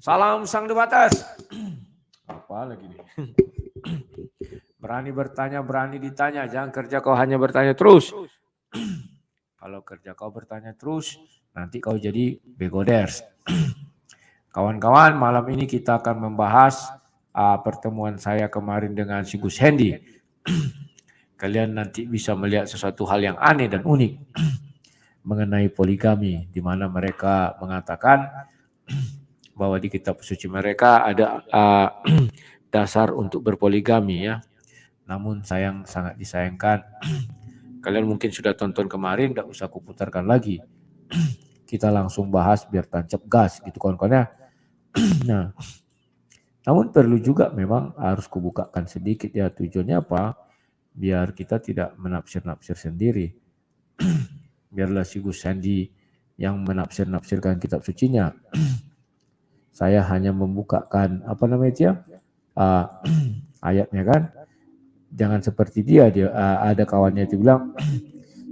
Salam sang di batas. Apa lagi nih? Berani bertanya, berani ditanya. Jangan kerja kau hanya bertanya terus. Kalau kerja kau bertanya terus, nanti kau jadi begoders. Kawan-kawan, malam ini kita akan membahas pertemuan saya kemarin dengan si Gus Hendy. Kalian nanti bisa melihat sesuatu hal yang aneh dan unik mengenai poligami, di mana mereka mengatakan bahwa di kitab suci mereka ada dasar untuk berpoligami ya. Namun sangat disayangkan. Kalian mungkin sudah tonton kemarin, tidak usah kuputarkan lagi. Kita langsung bahas biar tancap gas gitu kawan-kawan ya. Nah, namun perlu juga memang harus kubukakan sedikit ya, tujuannya apa? Biar kita tidak menafsir-nafsir sendiri. Biarlah si Gus Hendy yang menafsir-nafsirkan kitab sucinya. Saya hanya membukakan apa namanya dia ayatnya kan. Jangan seperti dia ada kawannya itu bilang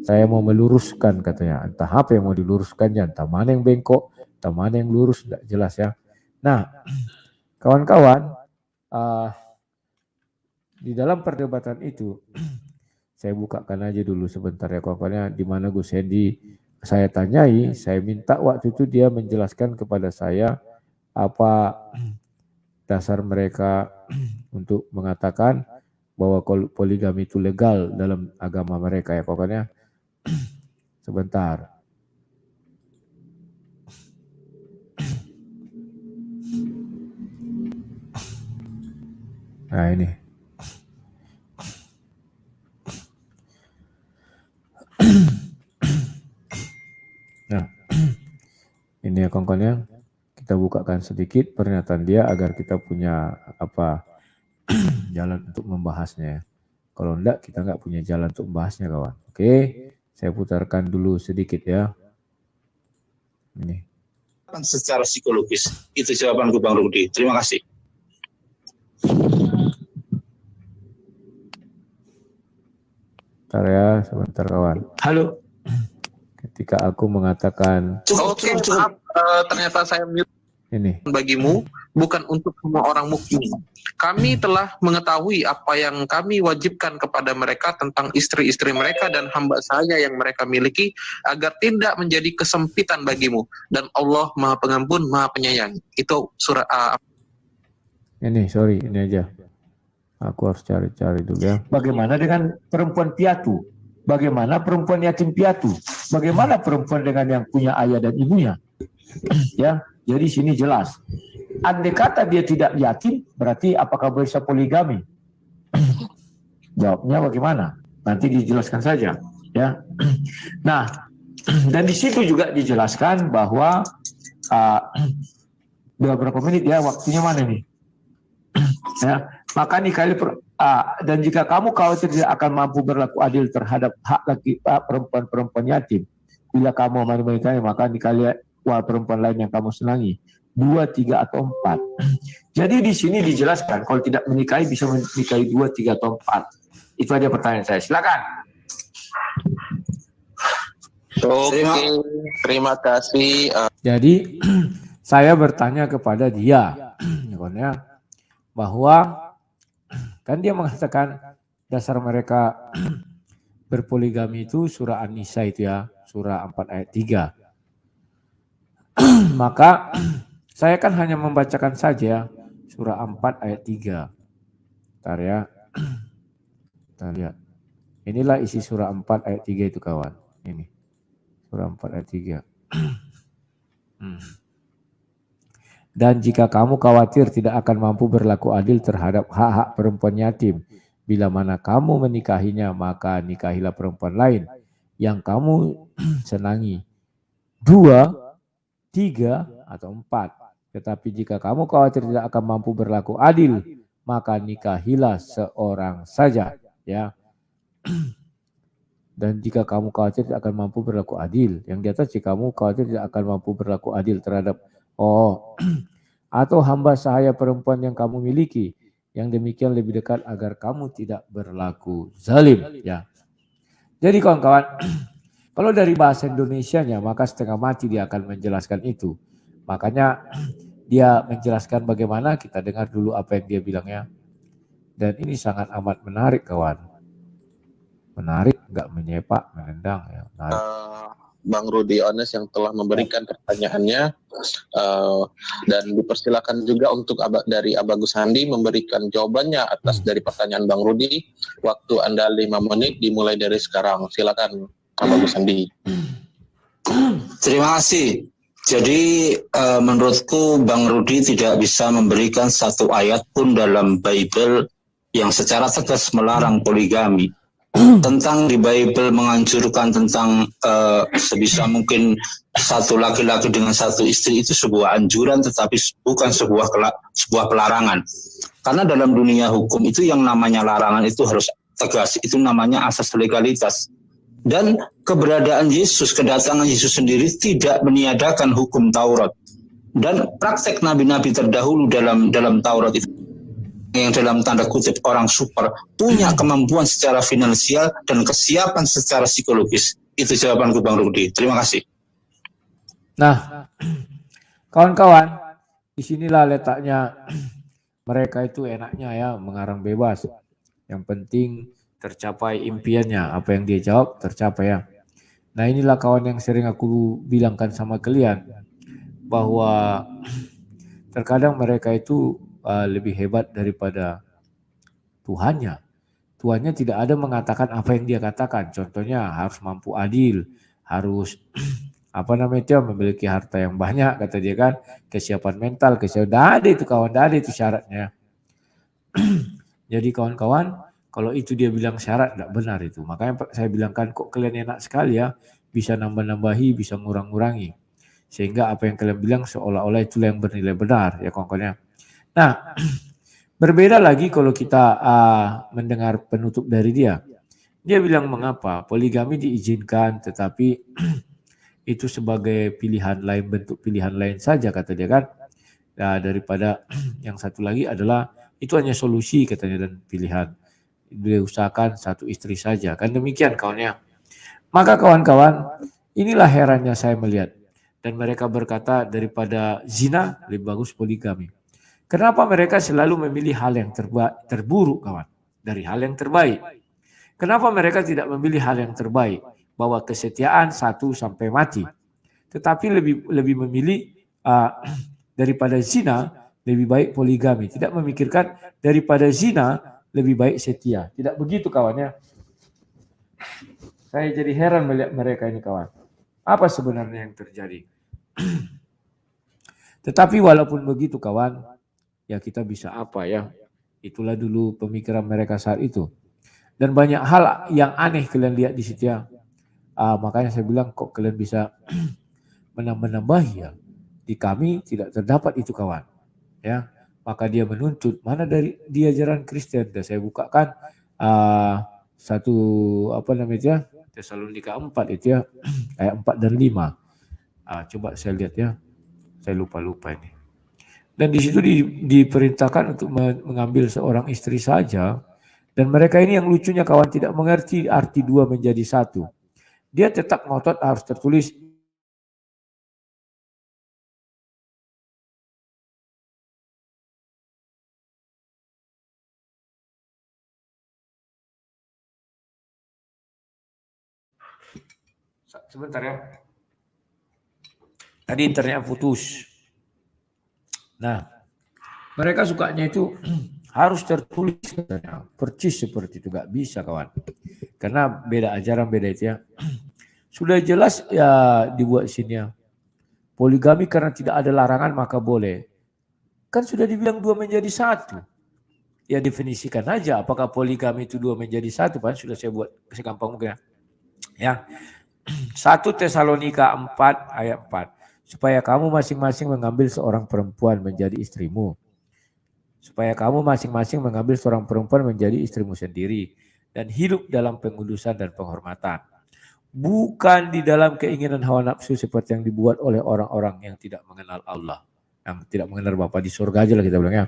saya mau meluruskan katanya. Entah apa yang mau diluruskannya, entah mana yang bengkok, entah mana yang lurus, tidak jelas ya. Nah, kawan-kawan, di dalam perdebatan itu saya bukakan aja dulu sebentar ya kawan-kawannya, di mana Gus Hendy saya tanyai, saya minta waktu itu dia menjelaskan kepada saya apa dasar mereka untuk mengatakan bahwa poligami itu legal dalam agama mereka ya pokoknya. Sebentar. Nah ini. Nah ini ya kawan-kawan, kita bukakan sedikit pernyataan dia agar kita punya apa jalan untuk membahasnya. Kalau enggak, kita enggak punya jalan untuk membahasnya kawan. Oke, saya putarkan dulu sedikit ya. Ini. Secara psikologis, itu jawabanku Bang Rudi. Terima kasih. Bentar ya, sebentar kawan. Halo. Ketika aku mengatakan, Oke, maaf, ternyata saya mute. Ini. Bagimu, bukan untuk semua orang mukmin. Kami telah mengetahui apa yang kami wajibkan kepada mereka tentang istri-istri mereka dan hamba saya yang mereka miliki, agar tidak menjadi kesempitan bagimu. Dan Allah Maha Pengampun, Maha Penyayang. Itu surah ini aja. Aku harus cari-cari dulu ya. Bagaimana dengan perempuan piatu? Bagaimana perempuan yatim piatu? Bagaimana perempuan dengan yang punya ayah dan ibunya? Ya, jadi sini jelas. Andai kata dia tidak yatim, berarti apakah bisa poligami? Jawabnya bagaimana? Nanti dijelaskan saja. Ya. Nah, dan di situ juga dijelaskan bahwa berapa menit ya, waktunya mana nih? Ya, maka nikahi dan jika kamu khawatir tidak akan mampu berlaku adil terhadap hak perempuan yatim, bila kamu mau menikahi maka nikahi perempuan lain yang kamu senangi, 2, 3 atau 4. Jadi di sini dijelaskan kalau tidak menikahi bisa menikahi 2, 3 atau 4. Itu aja pertanyaan saya. Silakan. Oke, terima kasih. Jadi saya bertanya kepada dia, bahwa kan dia mengatakan dasar mereka berpoligami itu surah An-Nisa itu ya, surah 4 ayat 3. Maka saya kan hanya membacakan saja surah 4 ayat 3. Bentar ya. Kita lihat. Inilah isi surah 4 ayat 3 itu kawan. Ini. Surah 4 ayat 3. Dan jika kamu khawatir tidak akan mampu berlaku adil terhadap hak-hak perempuan yatim, bila mana kamu menikahinya, maka nikahilah perempuan lain yang kamu senangi. 2, 3, atau 4. Tetapi jika kamu khawatir tidak akan mampu berlaku adil, maka nikahilah seorang saja. Ya. Dan jika kamu khawatir tidak akan mampu berlaku adil, yang di atas jika kamu khawatir tidak akan mampu berlaku adil terhadap atau hamba sahaya perempuan yang kamu miliki, yang demikian lebih dekat agar kamu tidak berlaku zalim. Ya. Jadi kawan-kawan, kalau dari bahasa Indonesianya maka setengah mati dia akan menjelaskan itu. Makanya dia menjelaskan bagaimana, kita dengar dulu apa yang dia bilangnya. Dan ini sangat amat menarik kawan. Menarik, nggak menyepak, menendang ya. Menarik. Bang Rudi Ones yang telah memberikan pertanyaannya, dan dipersilakan juga untuk dari Abagus Handi memberikan jawabannya atas dari pertanyaan Bang Rudi. Waktu Anda 5 menit dimulai dari sekarang. Silakan Abagus Handi. Terima kasih. Jadi menurutku Bang Rudi tidak bisa memberikan satu ayat pun dalam Bible yang secara tegas melarang poligami. Tentang di Bible menganjurkan tentang sebisa mungkin satu laki-laki dengan satu istri itu sebuah anjuran, tetapi bukan sebuah pelarangan. Karena dalam dunia hukum itu yang namanya larangan itu harus tegas, itu namanya asas legalitas. Dan keberadaan Yesus, kedatangan Yesus sendiri tidak meniadakan hukum Taurat. Dan praktek nabi-nabi terdahulu dalam Taurat itu yang dalam tanda kutip orang super punya kemampuan secara finansial dan kesiapan secara psikologis. Itu jawabanku Bang Rudi. Terima kasih. Nah, kawan-kawan, disinilah letaknya mereka itu enaknya ya mengarang bebas. Yang penting tercapai impiannya, apa yang dia jawab tercapai ya. Nah inilah kawan yang sering aku bilangkan sama kalian, bahwa terkadang mereka itu lebih hebat daripada Tuhannya. Tuhannya tidak ada mengatakan apa yang dia katakan. Contohnya harus mampu adil, harus memiliki harta yang banyak, kata dia kan, kesiapan mental, kesiapan, ada itu kawan, ada itu syaratnya. Jadi kawan-kawan, kalau itu dia bilang syarat, tidak benar itu. Makanya saya bilangkan, kok kalian enak sekali ya, bisa nambah-nambahi, bisa ngurang-ngurangi. Sehingga apa yang kalian bilang seolah-olah itulah yang bernilai benar ya kawan-kawan. Nah, berbeda lagi kalau kita mendengar penutup dari dia. Dia bilang mengapa poligami diizinkan, tetapi itu sebagai pilihan lain, bentuk pilihan lain saja kata dia kan. Nah, daripada yang satu lagi adalah itu hanya solusi katanya dan pilihan. Dia usahakan satu istri saja. Kan demikian kawannya. Maka kawan-kawan, inilah herannya saya melihat. Dan mereka berkata daripada zina lebih bagus poligami. Kenapa mereka selalu memilih hal yang terburuk kawan dari hal yang terbaik? Kenapa mereka tidak memilih hal yang terbaik, bahwa kesetiaan 1 sampai mati? Tetapi lebih memilih daripada zina lebih baik poligami. Tidak memikirkan daripada zina lebih baik setia. Tidak begitu kawannya. Saya jadi heran melihat mereka ini kawan. Apa sebenarnya yang terjadi? Tetapi walaupun begitu kawan, ya kita bisa apa ya? Itulah dulu pemikiran mereka saat itu. Dan banyak hal yang aneh kalian lihat di situ ya. Makanya saya bilang kok kalian bisa menambah-nambahi ya. Di kami tidak terdapat itu kawan. Ya, maka dia menuntut mana dari dia ajaran Kristen. Dan saya bukakan satu Tesalonika 4 itu ya, ayat 4 dan 5. Coba saya lihat ya. Saya lupa ini. Dan di situ diperintahkan untuk mengambil seorang istri saja. Dan mereka ini yang lucunya kawan tidak mengerti arti 2 menjadi 1. Dia tetap ngotot harus tertulis sebentar ya. Tadi internetnya putus. Nah, mereka sukanya itu harus tertulis katanya. Percis seperti itu, gak bisa kawan. Karena beda ajaran, beda itu ya. Sudah jelas ya dibuat sini ya. Poligami karena tidak ada larangan maka boleh. Kan sudah dibilang 2 menjadi 1. Ya definisikan aja apakah poligami itu 2 menjadi 1, Pak. Sudah saya buat segampang mungkin ya. 1 Tesalonika 4 ayat 4. Supaya kamu masing-masing mengambil seorang perempuan menjadi istrimu. Supaya kamu masing-masing mengambil seorang perempuan menjadi istrimu sendiri. Dan hidup dalam pengudusan dan penghormatan. Bukan di dalam keinginan hawa nafsu seperti yang dibuat oleh orang-orang yang tidak mengenal Allah. Yang tidak mengenal Bapa di surga aja lah kita bilang ya.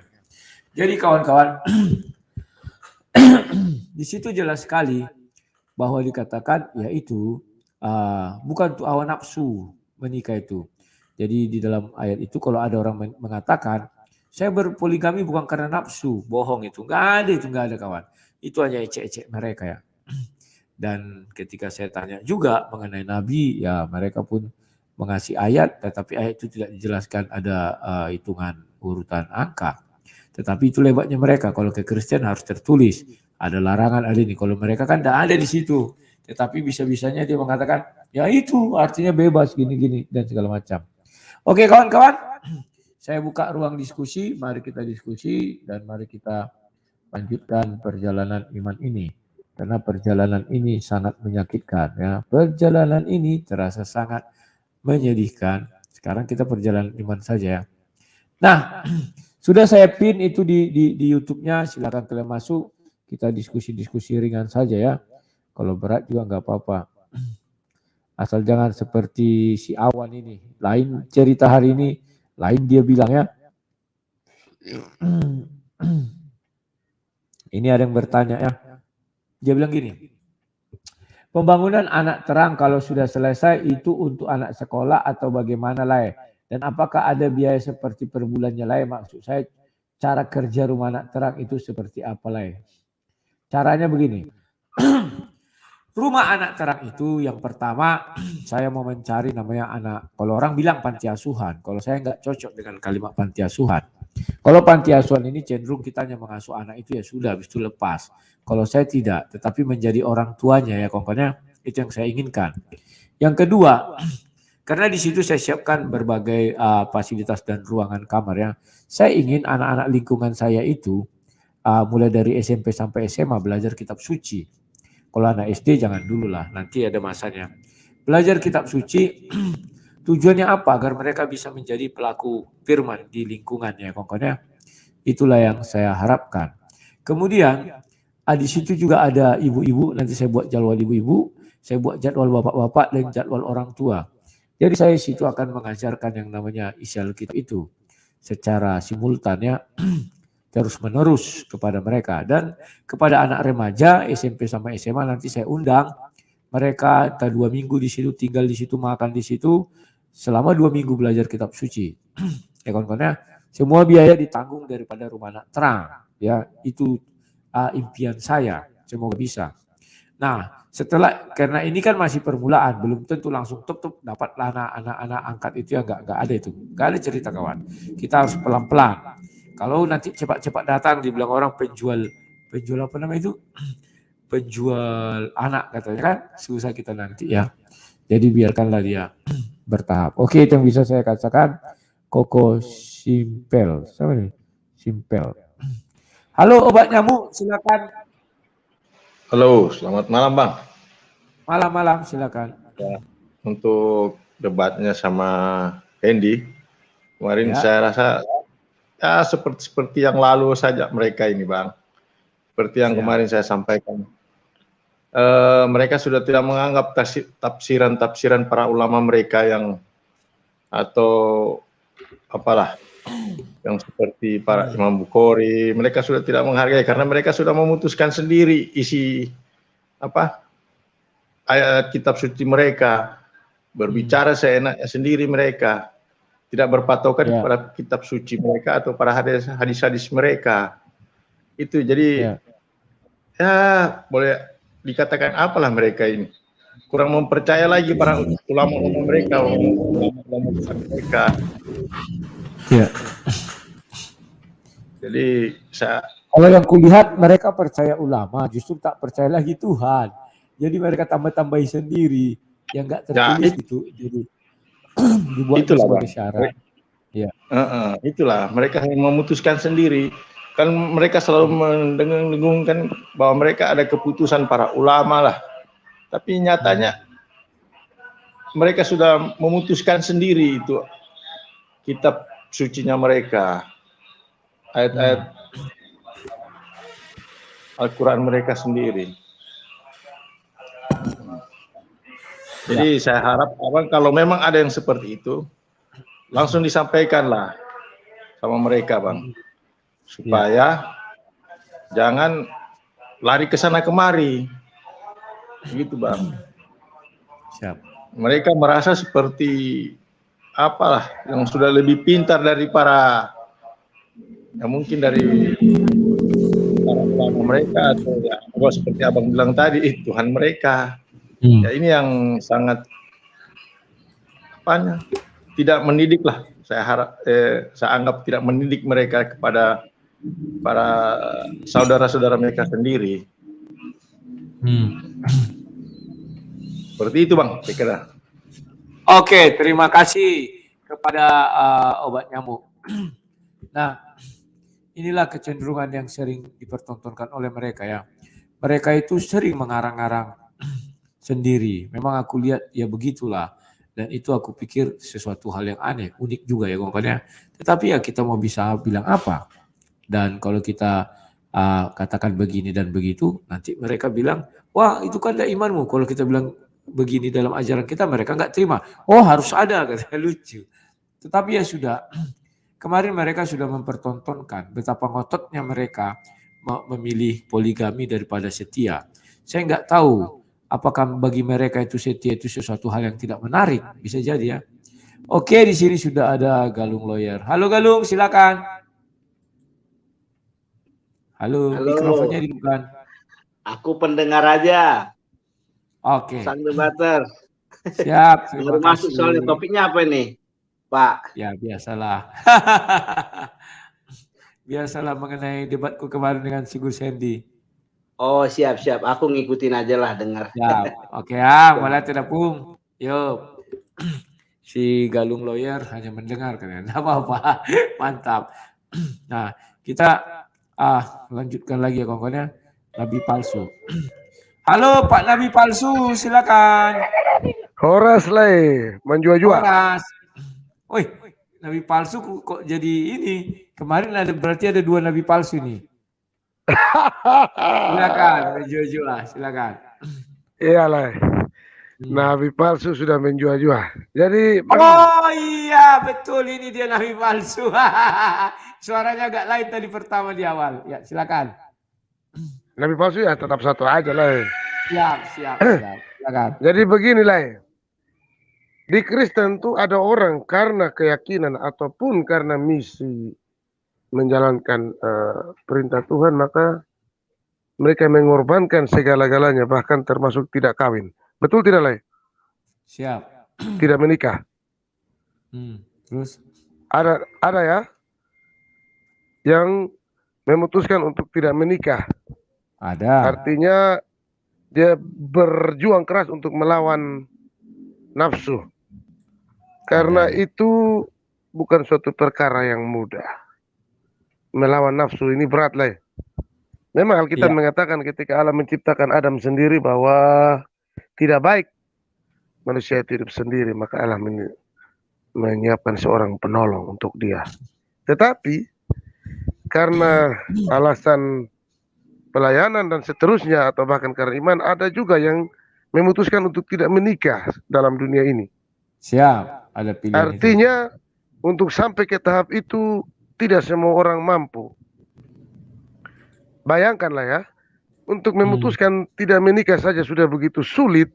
Jadi kawan-kawan, di situ jelas sekali bahwa dikatakan yaitu bukan untuk hawa nafsu menikah itu. Jadi di dalam ayat itu kalau ada orang mengatakan saya berpoligami bukan karena nafsu, bohong itu. Nggak ada itu, nggak ada kawan. Itu hanya ecek-ecek mereka ya. Dan ketika saya tanya juga mengenai Nabi, ya mereka pun mengasih ayat, tetapi ayat itu tidak dijelaskan ada hitungan urutan angka. Tetapi itu lebatnya mereka. Kalau ke Kristen harus tertulis. Ada larangan, ada ini. Kalau mereka kan tidak ada di situ. Tetapi bisa-bisanya dia mengatakan, ya itu artinya bebas gini-gini dan segala macam. Oke kawan-kawan, saya buka ruang diskusi. Mari kita diskusi dan mari kita lanjutkan perjalanan iman ini. Karena perjalanan ini sangat menyakitkan. Ya. Perjalanan ini terasa sangat menyedihkan. Sekarang kita perjalanan iman saja ya. Nah, sudah saya pin itu di YouTube-nya. Silakan kalian masuk. Kita diskusi-diskusi ringan saja ya. Kalau berat juga nggak apa-apa. Asal jangan seperti si Awan ini. Lain cerita hari ini, lain dia bilang ya. Ini ada yang bertanya ya. Dia bilang gini. Pembangunan anak terang kalau sudah selesai itu untuk anak sekolah atau bagaimana lah. Dan apakah ada biaya seperti per bulannya lah? Maksud saya cara kerja rumah anak terang itu seperti apa lah? Caranya begini. Rumah anak terang itu yang pertama saya mau mencari namanya anak. Kalau orang bilang panti asuhan. Kalau saya nggak cocok dengan kalimat panti asuhan. Kalau panti asuhan ini cenderung kita hanya mengasuh anak itu ya sudah habis itu lepas. Kalau saya tidak, tetapi menjadi orang tuanya ya pokoknya itu yang saya inginkan. Yang kedua, karena di situ saya siapkan berbagai fasilitas dan ruangan kamar ya. Saya ingin anak-anak lingkungan saya itu mulai dari SMP sampai SMA belajar kitab suci. Kalau anak SD jangan dulu lah, nanti ada masanya. Belajar kitab suci tujuannya apa? Agar mereka bisa menjadi pelaku firman di lingkungannya. Pokoknya itulah yang saya harapkan. Kemudian di situ juga ada ibu-ibu, nanti saya buat jadwal ibu-ibu, saya buat jadwal bapak-bapak dan jadwal orang tua. Jadi saya situ akan mengajarkan yang namanya isi Alkitab itu secara simultan ya. Terus menerus kepada mereka dan kepada anak remaja SMP sama SMA nanti saya undang mereka 2 minggu di situ tinggal di situ makan di situ selama 2 minggu belajar kitab suci. Ya kawan-kawannya semua biaya ditanggung daripada rumah anak terang ya itu impian saya semoga bisa. Nah setelah karena ini kan masih permulaan belum tentu langsung top dapat anak-anak angkat itu ya nggak ada itu nggak ada cerita kawan kita harus pelan-pelan. Kalau nanti cepat-cepat datang dibilang orang penjual apa namanya itu? Penjual anak katanya kan susah kita nanti ya. Jadi biarkanlah dia bertahap. Oke, itu yang bisa saya katakan. Koko Simpel. Siapa nih? Simpel. Halo obat nyamuk, silakan. Halo, selamat malam Bang. Malam-malam, silakan. Ya, untuk debatnya sama Hendy, kemarin Ya. saya rasa ya seperti yang lalu saja mereka ini Bang. Seperti yang kemarin saya sampaikan. Mereka sudah tidak menganggap tafsiran para ulama mereka yang atau apalah yang seperti para Imam Bukhari, mereka sudah tidak menghargai karena mereka sudah memutuskan sendiri isi ayat kitab suci mereka, berbicara seenaknya sendiri mereka, tidak berpatokan kepada kitab suci mereka atau para hadis-hadis mereka. Itu jadi ya boleh dikatakan apalah mereka ini kurang mempercaya lagi para ulama-ulama mereka, ulama mereka. Ya. Jadi kalau yang kulihat mereka percaya ulama, justru tak percaya lagi Tuhan. Jadi mereka tambah-tambahi sendiri yang enggak tertulis gitu. Jadi dibuat sebagai syarat. Ya. Itulah mereka yang memutuskan sendiri. Kan mereka selalu mendengung-dengungkan bahwa mereka ada keputusan para ulama lah. Tapi nyatanya mereka sudah memutuskan sendiri itu kitab sucinya mereka. Ayat-ayat Al-Quran mereka sendiri. Jadi saya harap kalau memang ada yang seperti itu, langsung disampaikanlah sama mereka Bang. Supaya jangan lari ke sana kemari. Begitu Bang. Siap. Mereka merasa seperti apalah yang sudah lebih pintar dari para, ya mungkin dari para ulama mereka, atau ya seperti abang bilang tadi, Tuhan mereka. Ya ini yang sangat apanya, tidak mendidik lah. Saya anggap tidak mendidik mereka kepada para saudara-saudara mereka sendiri. Seperti itu Bang, saya kira. Oke, terima kasih kepada obat nyamuk. Nah, inilah kecenderungan yang sering dipertontonkan oleh mereka ya. Mereka itu sering mengarang-arang sendiri. Memang aku lihat ya begitulah. Dan itu aku pikir sesuatu hal yang aneh, unik juga ya kawan-kawan ya. Tetapi ya kita mau bisa bilang apa? Dan kalau kita katakan begini dan begitu, nanti mereka bilang, wah itu kan tidak imanmu. Kalau kita bilang begini dalam ajaran kita, mereka nggak terima. Oh harus ada, kata lucu. Tetapi ya sudah, kemarin mereka sudah mempertontonkan betapa ngototnya mereka memilih poligami daripada setia. Saya nggak tahu apakah bagi mereka itu setia itu sesuatu hal yang tidak menarik, bisa jadi ya. Oke, di sini sudah ada Galung Lawyer. Halo Galung, silakan. Halo, mikrofonnya dibuka. Aku pendengar aja. Oke. Sang debater. Siap. Baru masuk soalnya, topiknya apa nih, Pak? Ya biasalah. Biasalah mengenai debatku kemarin dengan si Gus Hendy. Oh siap. Aku ngikutin aja lah, dengar. Ya, oke ya, mulai tidak pung. Yuk. Si Galung Lawyer hanya mendengar kan. Tidak apa-apa. Mantap. Nah, kita lanjutkan lagi ya kawan-kawan ya. Nabi palsu. Halo Pak Nabi palsu, silakan. Horas lah, menjua-jua. Horas. Woi, Nabi palsu kok jadi ini? Kemarin berarti ada 2 Nabi palsu nih. Silakan, menjua-jua, silakan. Iyalah. Nabi palsu sudah menjua-jua. Jadi oh iya, betul ini dia Nabi palsu. Suaranya agak lain tadi pertama di awal. Ya, silakan. Nabi palsu ya tetap satu aja lah. Siap. Silakan. Jadi beginilah. Di Kristen tuh ada orang karena keyakinan ataupun karena misi menjalankan perintah Tuhan, maka mereka mengorbankan segala-galanya, bahkan termasuk tidak kawin. Betul tidak lah? Siap. Tidak menikah. Terus? Ada ya yang memutuskan untuk tidak menikah. Ada. Artinya dia berjuang keras untuk melawan nafsu. Karena itu bukan suatu perkara yang mudah. Melawan nafsu ini berat lah. Memang Alkitab mengatakan ketika Allah menciptakan Adam sendiri bahwa tidak baik manusia itu hidup sendiri, maka Allah menyiapkan seorang penolong untuk dia. Tetapi karena alasan pelayanan dan seterusnya atau bahkan karena iman, ada juga yang memutuskan untuk tidak menikah dalam dunia ini. Siap, ada pilihan. Artinya untuk sampai ke tahap itu tidak semua orang mampu. Bayangkanlah ya, untuk memutuskan tidak menikah saja sudah begitu sulit,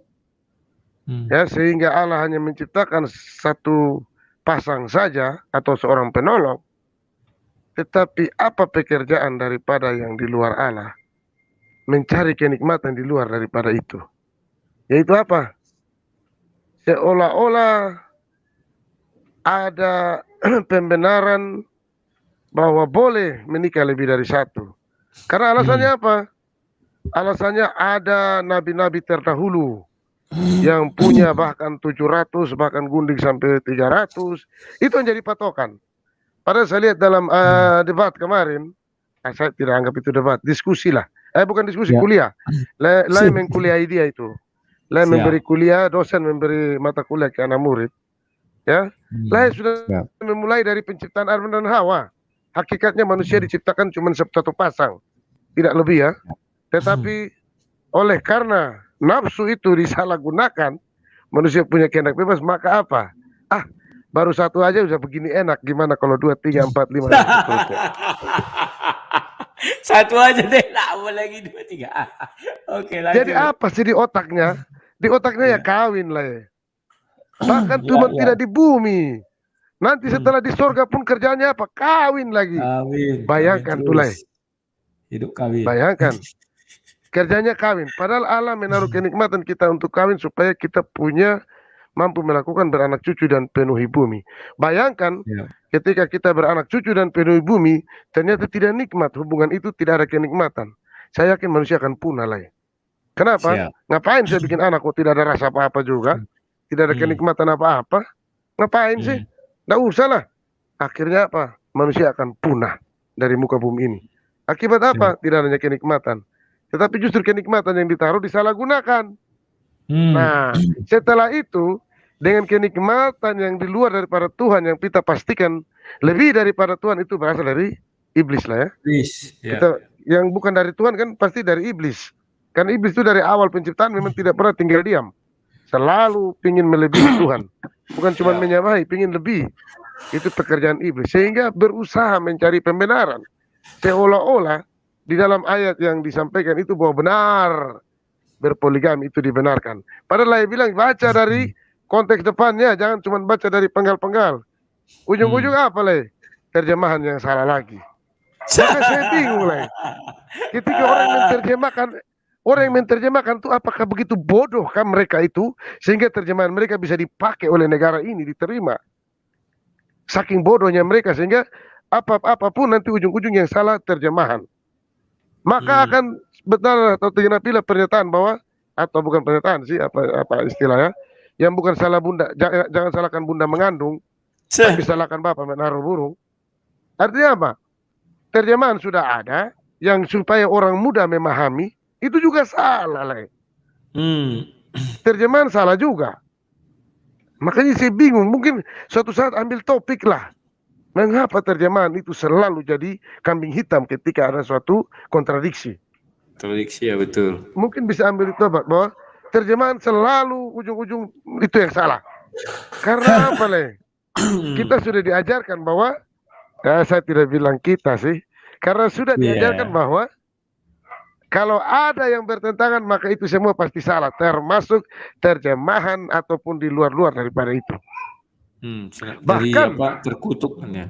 ya, sehingga Allah hanya menciptakan satu pasang saja atau seorang penolong. Tetapi apa pekerjaan daripada yang di luar Allah? Mencari kenikmatan di luar daripada itu. Yaitu apa? Seolah-olah ada pembenaran bahwa boleh menikah lebih dari satu. Karena alasannya apa? Alasannya ada nabi-nabi terdahulu yang punya bahkan 700, bahkan gundik sampai 300. Itu yang jadi patokan. Padahal saya lihat dalam debat kemarin, saya tidak anggap itu debat, diskusi lah. Bukan diskusi, kuliah. Lain mengkuliahi dia itu. Lain memberi kuliah, dosen memberi mata kuliah ke anak murid. Ya, lain sudah memulai dari penciptaan Adam dan Hawa. Hakikatnya manusia diciptakan cuma satu pasang, tidak lebih ya. Tetapi oleh karena nafsu itu disalahgunakan, manusia punya kehendak bebas, maka apa? Baru satu aja udah begini enak, gimana kalau 2, 3, 4, 5 dan seterusnya. Satu aja deh, lama lagi 2, 3. Oke, lanjut. Jadi apa sih di otaknya? Di otaknya ya kawin lah ya. Bahkan Tuhan tidak di bumi. Nanti setelah di surga pun kerjanya apa? Kawin lagi. Kawin. Bayangkan Kawin tuh, Lai. terus. Hidup kawin. Bayangkan. Kerjanya kawin. Padahal Allah menaruh kenikmatan kita untuk kawin supaya kita punya mampu melakukan beranak cucu dan penuhi bumi. Bayangkan Ya. ketika kita beranak cucu dan penuhi bumi, ternyata tidak nikmat. Hubungan itu tidak ada kenikmatan. Saya yakin manusia akan punah, Lai. Kenapa? Siap. Ngapain saya bikin anak kok tidak ada rasa apa-apa juga? Tidak ada kenikmatan apa-apa? Ngapain sih? Nggak usah lah. Akhirnya apa? Manusia akan punah dari muka bumi ini. Akibat apa? Tidak adanya kenikmatan. Tetapi justru kenikmatan yang ditaruh disalahgunakan. Nah, setelah itu, dengan kenikmatan yang di luar daripada Tuhan yang kita pastikan lebih daripada Tuhan itu berasal dari iblis lah ya. Iblis. Ya. Kita yang bukan dari Tuhan kan pasti dari iblis. Kan iblis itu dari awal penciptaan memang tidak pernah tinggal diam. Selalu ingin melebihi Tuhan. Bukan cuma menyamahi, ingin lebih. Itu pekerjaan iblis. Sehingga berusaha mencari pembenaran. Seolah-olah di dalam ayat yang disampaikan itu bahwa benar berpoligami itu dibenarkan. Padahal saya bilang baca dari konteks depannya, jangan cuma baca dari penggal-penggal. Ujung-ujung apa lah? Terjemahan yang salah lagi. Maka saya bingung lah. Ketika orang yang menerjemahkan itu apakah begitu bodoh kan mereka itu sehingga terjemahan mereka bisa dipakai oleh negara ini diterima. Saking bodohnya mereka sehingga apapun nanti ujung-ujung yang salah terjemahan. Maka akan benar atau tegenapilah pernyataan bahwa atau bukan pernyataan sih apa istilahnya yang bukan salah bunda, jangan salahkan bunda mengandung, tapi salahkan bapak menaruh burung. Artinya apa? Terjemahan sudah ada yang supaya orang muda memahami itu juga salah lah. Terjemahan salah juga. Makanya saya bingung, mungkin suatu saat ambil topik lah. Mengapa terjemahan itu selalu jadi kambing hitam ketika ada suatu kontradiksi? Kontradiksi ya betul. Mungkin bisa ambil itu bahwa terjemahan selalu ujung-ujung itu yang salah. Karena apa Le? Kita sudah diajarkan bahwa saya tidak bilang kita sih, karena sudah diajarkan bahwa kalau ada yang bertentangan maka itu semua pasti salah, termasuk terjemahan ataupun di luar-luar daripada itu. Bahkan terkutuk kan ya.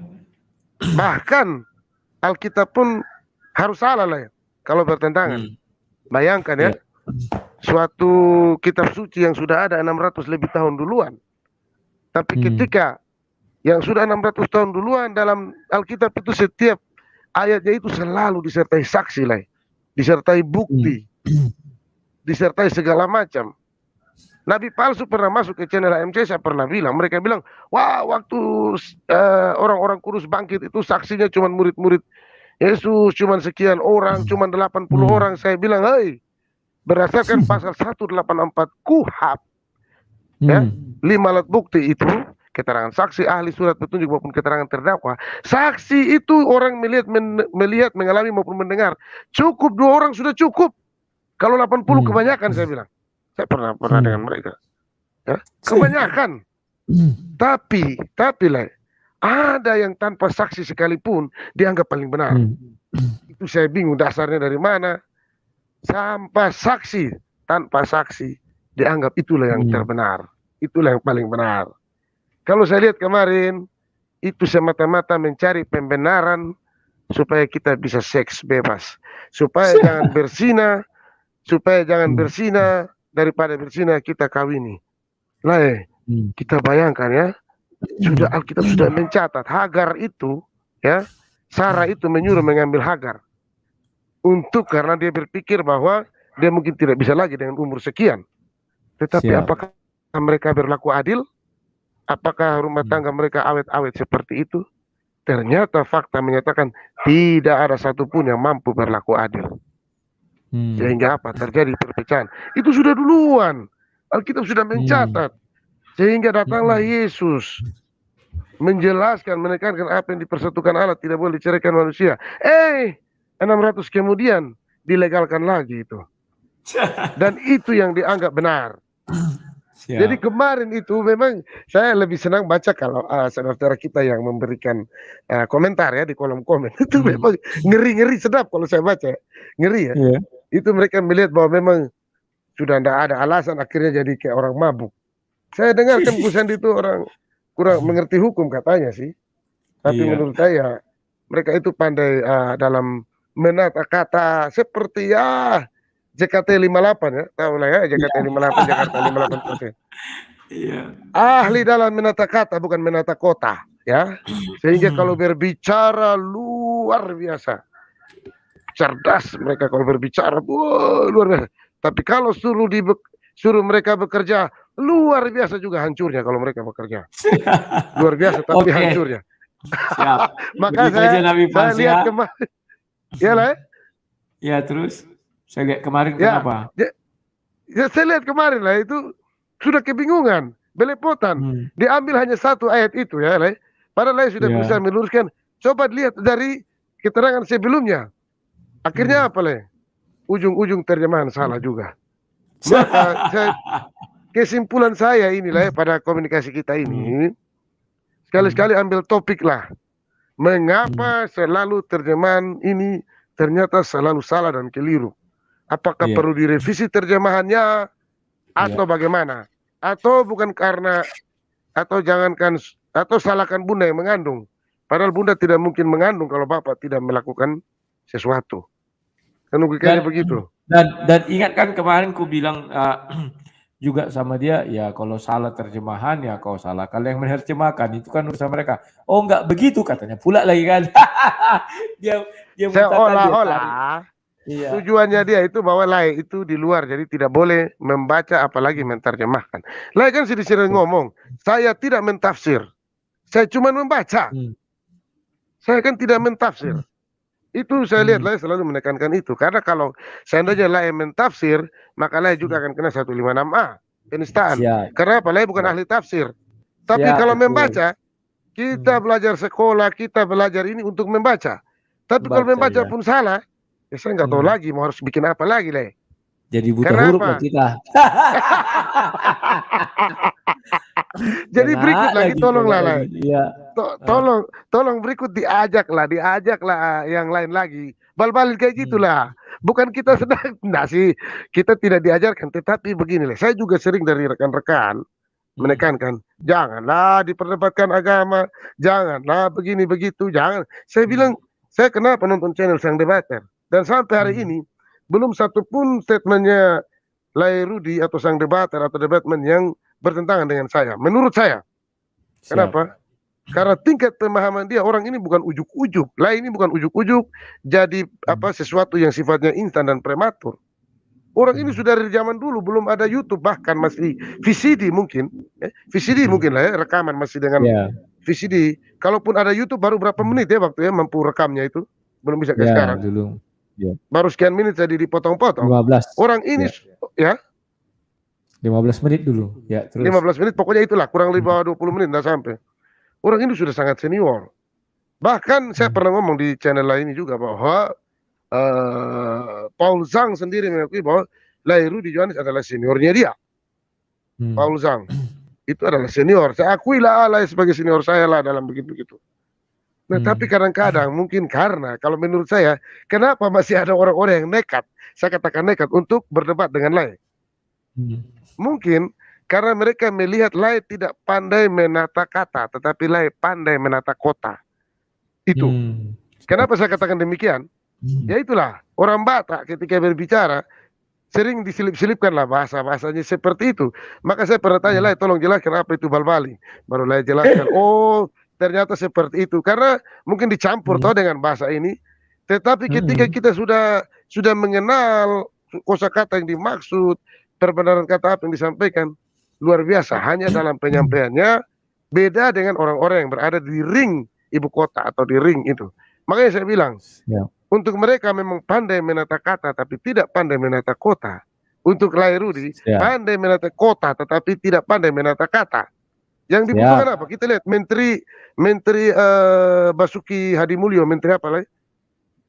Bahkan Alkitab pun harus salah lah ya, kalau bertentangan. Bayangkan ya, suatu kitab suci yang sudah ada 600 lebih tahun duluan. Tapi ketika yang sudah 600 tahun duluan dalam Alkitab itu setiap ayatnya itu selalu disertai saksi lah, disertai bukti, disertai segala macam. Nabi palsu pernah masuk ke channel AMC, saya pernah bilang, mereka bilang, wah waktu orang-orang Kudus bangkit itu saksinya cuma murid-murid Yesus, cuma sekian orang, cuma 80 orang. Saya bilang, hei, berdasarkan pasal 184 KUHP, ya, 5 alat bukti itu, keterangan saksi, ahli surat petunjuk maupun keterangan terdakwa. Saksi itu orang melihat, mengalami maupun mendengar. Cukup 2 orang sudah cukup. Kalau 80 kebanyakan saya bilang. Saya pernah dengan mereka. Ya, kebanyakan. Tapi lah, ada yang tanpa saksi sekalipun dianggap paling benar. Itu saya bingung dasarnya dari mana. Sampai saksi, tanpa saksi dianggap itulah yang terbenar. Itulah yang paling benar. Kalau saya lihat kemarin, itu semata-mata mencari pembenaran supaya kita bisa seks bebas. Supaya jangan berzina, daripada berzina kita kawini. Lah, kita bayangkan ya, sudah Alkitab sudah mencatat Hagar itu, ya, Sarah itu menyuruh mengambil Hagar karena dia berpikir bahwa dia mungkin tidak bisa lagi dengan umur sekian. Tetapi apakah mereka berlaku adil? Apakah rumah tangga mereka awet-awet seperti itu? Ternyata fakta menyatakan tidak ada satupun yang mampu berlaku adil. Sehingga apa? Terjadi perpecahan. Itu sudah duluan. Alkitab sudah mencatat. Sehingga datanglah Yesus menjelaskan, menekankan apa yang dipersatukan Allah tidak boleh diceraikan manusia. 600 kemudian dilegalkan lagi itu. Dan itu yang dianggap benar. Jadi kemarin itu memang saya lebih senang baca kalau saudara-saudara kita yang memberikan komentar ya di kolom komen. Itu memang ngeri-ngeri sedap kalau saya baca. Ngeri ya. Itu mereka melihat bahwa memang sudah tidak ada alasan akhirnya jadi kayak orang mabuk. Saya dengarkan Bu Sandi itu orang kurang mengerti hukum katanya sih. Tapi Iya. menurut saya mereka itu pandai dalam menata kata seperti ya JKT 58 ya, tahu lah ya JKT 58 Jakarta 58 Kota. Iya. Ahli dalam menata kata bukan menata kota ya. Sehingga kalau berbicara luar biasa. Cerdas mereka kalau berbicara, wah, luar biasa. Tapi kalau suruh mereka bekerja, luar biasa juga hancurnya kalau mereka bekerja. Luar biasa tapi Oke. hancurnya. Siap. Maka Begitu aja Nabi saya Fans lihat ya. kemarin. Ya lah. Ya terus saya lihat kemarin Ya. kenapa? Ya, saya lihat kemarin lah itu sudah kebingungan, belepotan. Diambil hanya satu ayat itu ya, lah. Padahal saya sudah Ya. bisa meluruskan. Coba lihat dari keterangan sebelumnya. Akhirnya apa lah? Ujung-ujung terjemahan salah juga. Maka kesimpulan saya inilah ya, pada komunikasi kita ini, sekali-sekali ambil topik lah. Mengapa selalu terjemahan ini ternyata selalu salah dan keliru? Apakah Iya. perlu direvisi terjemahannya atau bagaimana? Atau bukan karena, atau jangankan, atau salahkan bunda yang mengandung. Padahal bunda tidak mungkin mengandung kalau bapak tidak melakukan sesuatu. Kan logikanya begitu. Dan ingat kan kemarin ku bilang juga sama dia, ya kalau salah terjemahan ya kau salah. Kalau yang menerjemahkan itu kan urusan mereka. Oh enggak begitu katanya pula lagi kan. dia Seolah-olah iya. tujuannya dia itu bahwa Lai itu di luar, jadi tidak boleh membaca apalagi menerjemahkan. Lai kan sering ngomong, saya tidak mentafsir, saya cuma membaca. Saya kan tidak mentafsir. Itu saya lihat Lai selalu menekankan itu. Karena kalau seandainya Lai mentafsir, maka Lai juga akan kena 156A, penistaan. Siap. Karena apa? Lai bukan ahli tafsir. Tapi Siap, kalau betul. membaca, kita belajar sekolah, kita belajar ini untuk membaca. Tapi kalau membaca pun salah, ya saya nggak tahu lagi mau harus bikin apa lagi Lai. Jadi buta Kenapa? huruf lah kita. Jadi berikut lagi tolonglah Lai. Iya. Tolong berikut diajaklah yang lain lagi. Bal-bal kayak gitulah. Bukan kita sedang, nah sih kita tidak diajarkan, tetapi begini lah. Saya juga sering dari rekan-rekan menekankan, janganlah diperdebatkan agama, janganlah begini begitu, jangan. Saya bilang, saya kenapa nonton channel Sang Debater dan sampai hari ini belum satu pun statementnya Lai Rudi atau Sang Debater atau debatman yang bertentangan dengan saya. Menurut saya, kenapa? Karena tingkat pemahaman dia, orang ini bukan ujuk-ujuk. Lah ini bukan ujuk-ujuk jadi sesuatu yang sifatnya instan dan prematur. Orang ini sudah dari zaman dulu, belum ada YouTube, bahkan masih VCD mungkin. VCD mungkin lah ya, rekaman masih dengan VCD. Kalaupun ada YouTube baru berapa menit ya waktu ya mampu rekamnya itu. Belum bisa kayak sekarang. Dulu. Ya. Baru sekian menit jadi dipotong-potong. 15. Orang ini ya 15 menit dulu. Ya, terus. 15 menit pokoknya itulah, kurang lebih 20 menit enggak sampai. Orang ini sudah sangat senior. Bahkan saya pernah ngomong di channel lain juga bahwa Paul Zhang sendiri mengakui bahwa Lai Rudi Johannes adalah seniornya dia. Paul Zhang itu adalah senior. Saya akui lah Lai sebagai senior saya lah dalam begitu-begitu. Nah, tapi kadang-kadang mungkin karena kalau menurut saya, kenapa masih ada orang-orang yang nekat, saya katakan nekat untuk berdebat dengan Lai. Mungkin karena mereka melihat Lai tidak pandai menata kata, tetapi Lai pandai menata kota. Itu. Kenapa saya katakan demikian? Ya itulah, orang Batak ketika berbicara, sering diselip-selipkan lah bahasa-bahasanya seperti itu. Maka saya pernah tanya, Lai tolong jelaskan apa itu bal-bali. Baru Lai jelaskan, oh ternyata seperti itu. Karena mungkin dicampur toh dengan bahasa ini. Tetapi ketika kita sudah mengenal kosakata yang dimaksud, perbenaran kata apa yang disampaikan, luar biasa. Hanya dalam penyampaiannya beda dengan orang-orang yang berada di ring ibu kota atau di ring itu. Makanya saya bilang, untuk mereka memang pandai menata kata tapi tidak pandai menata kota. Untuk Lai Rudi pandai menata kota tetapi tidak pandai menata kata. Yang dibutuhkan apa? Kita lihat Menteri Basuki Hadimulyo, Menteri apa lah?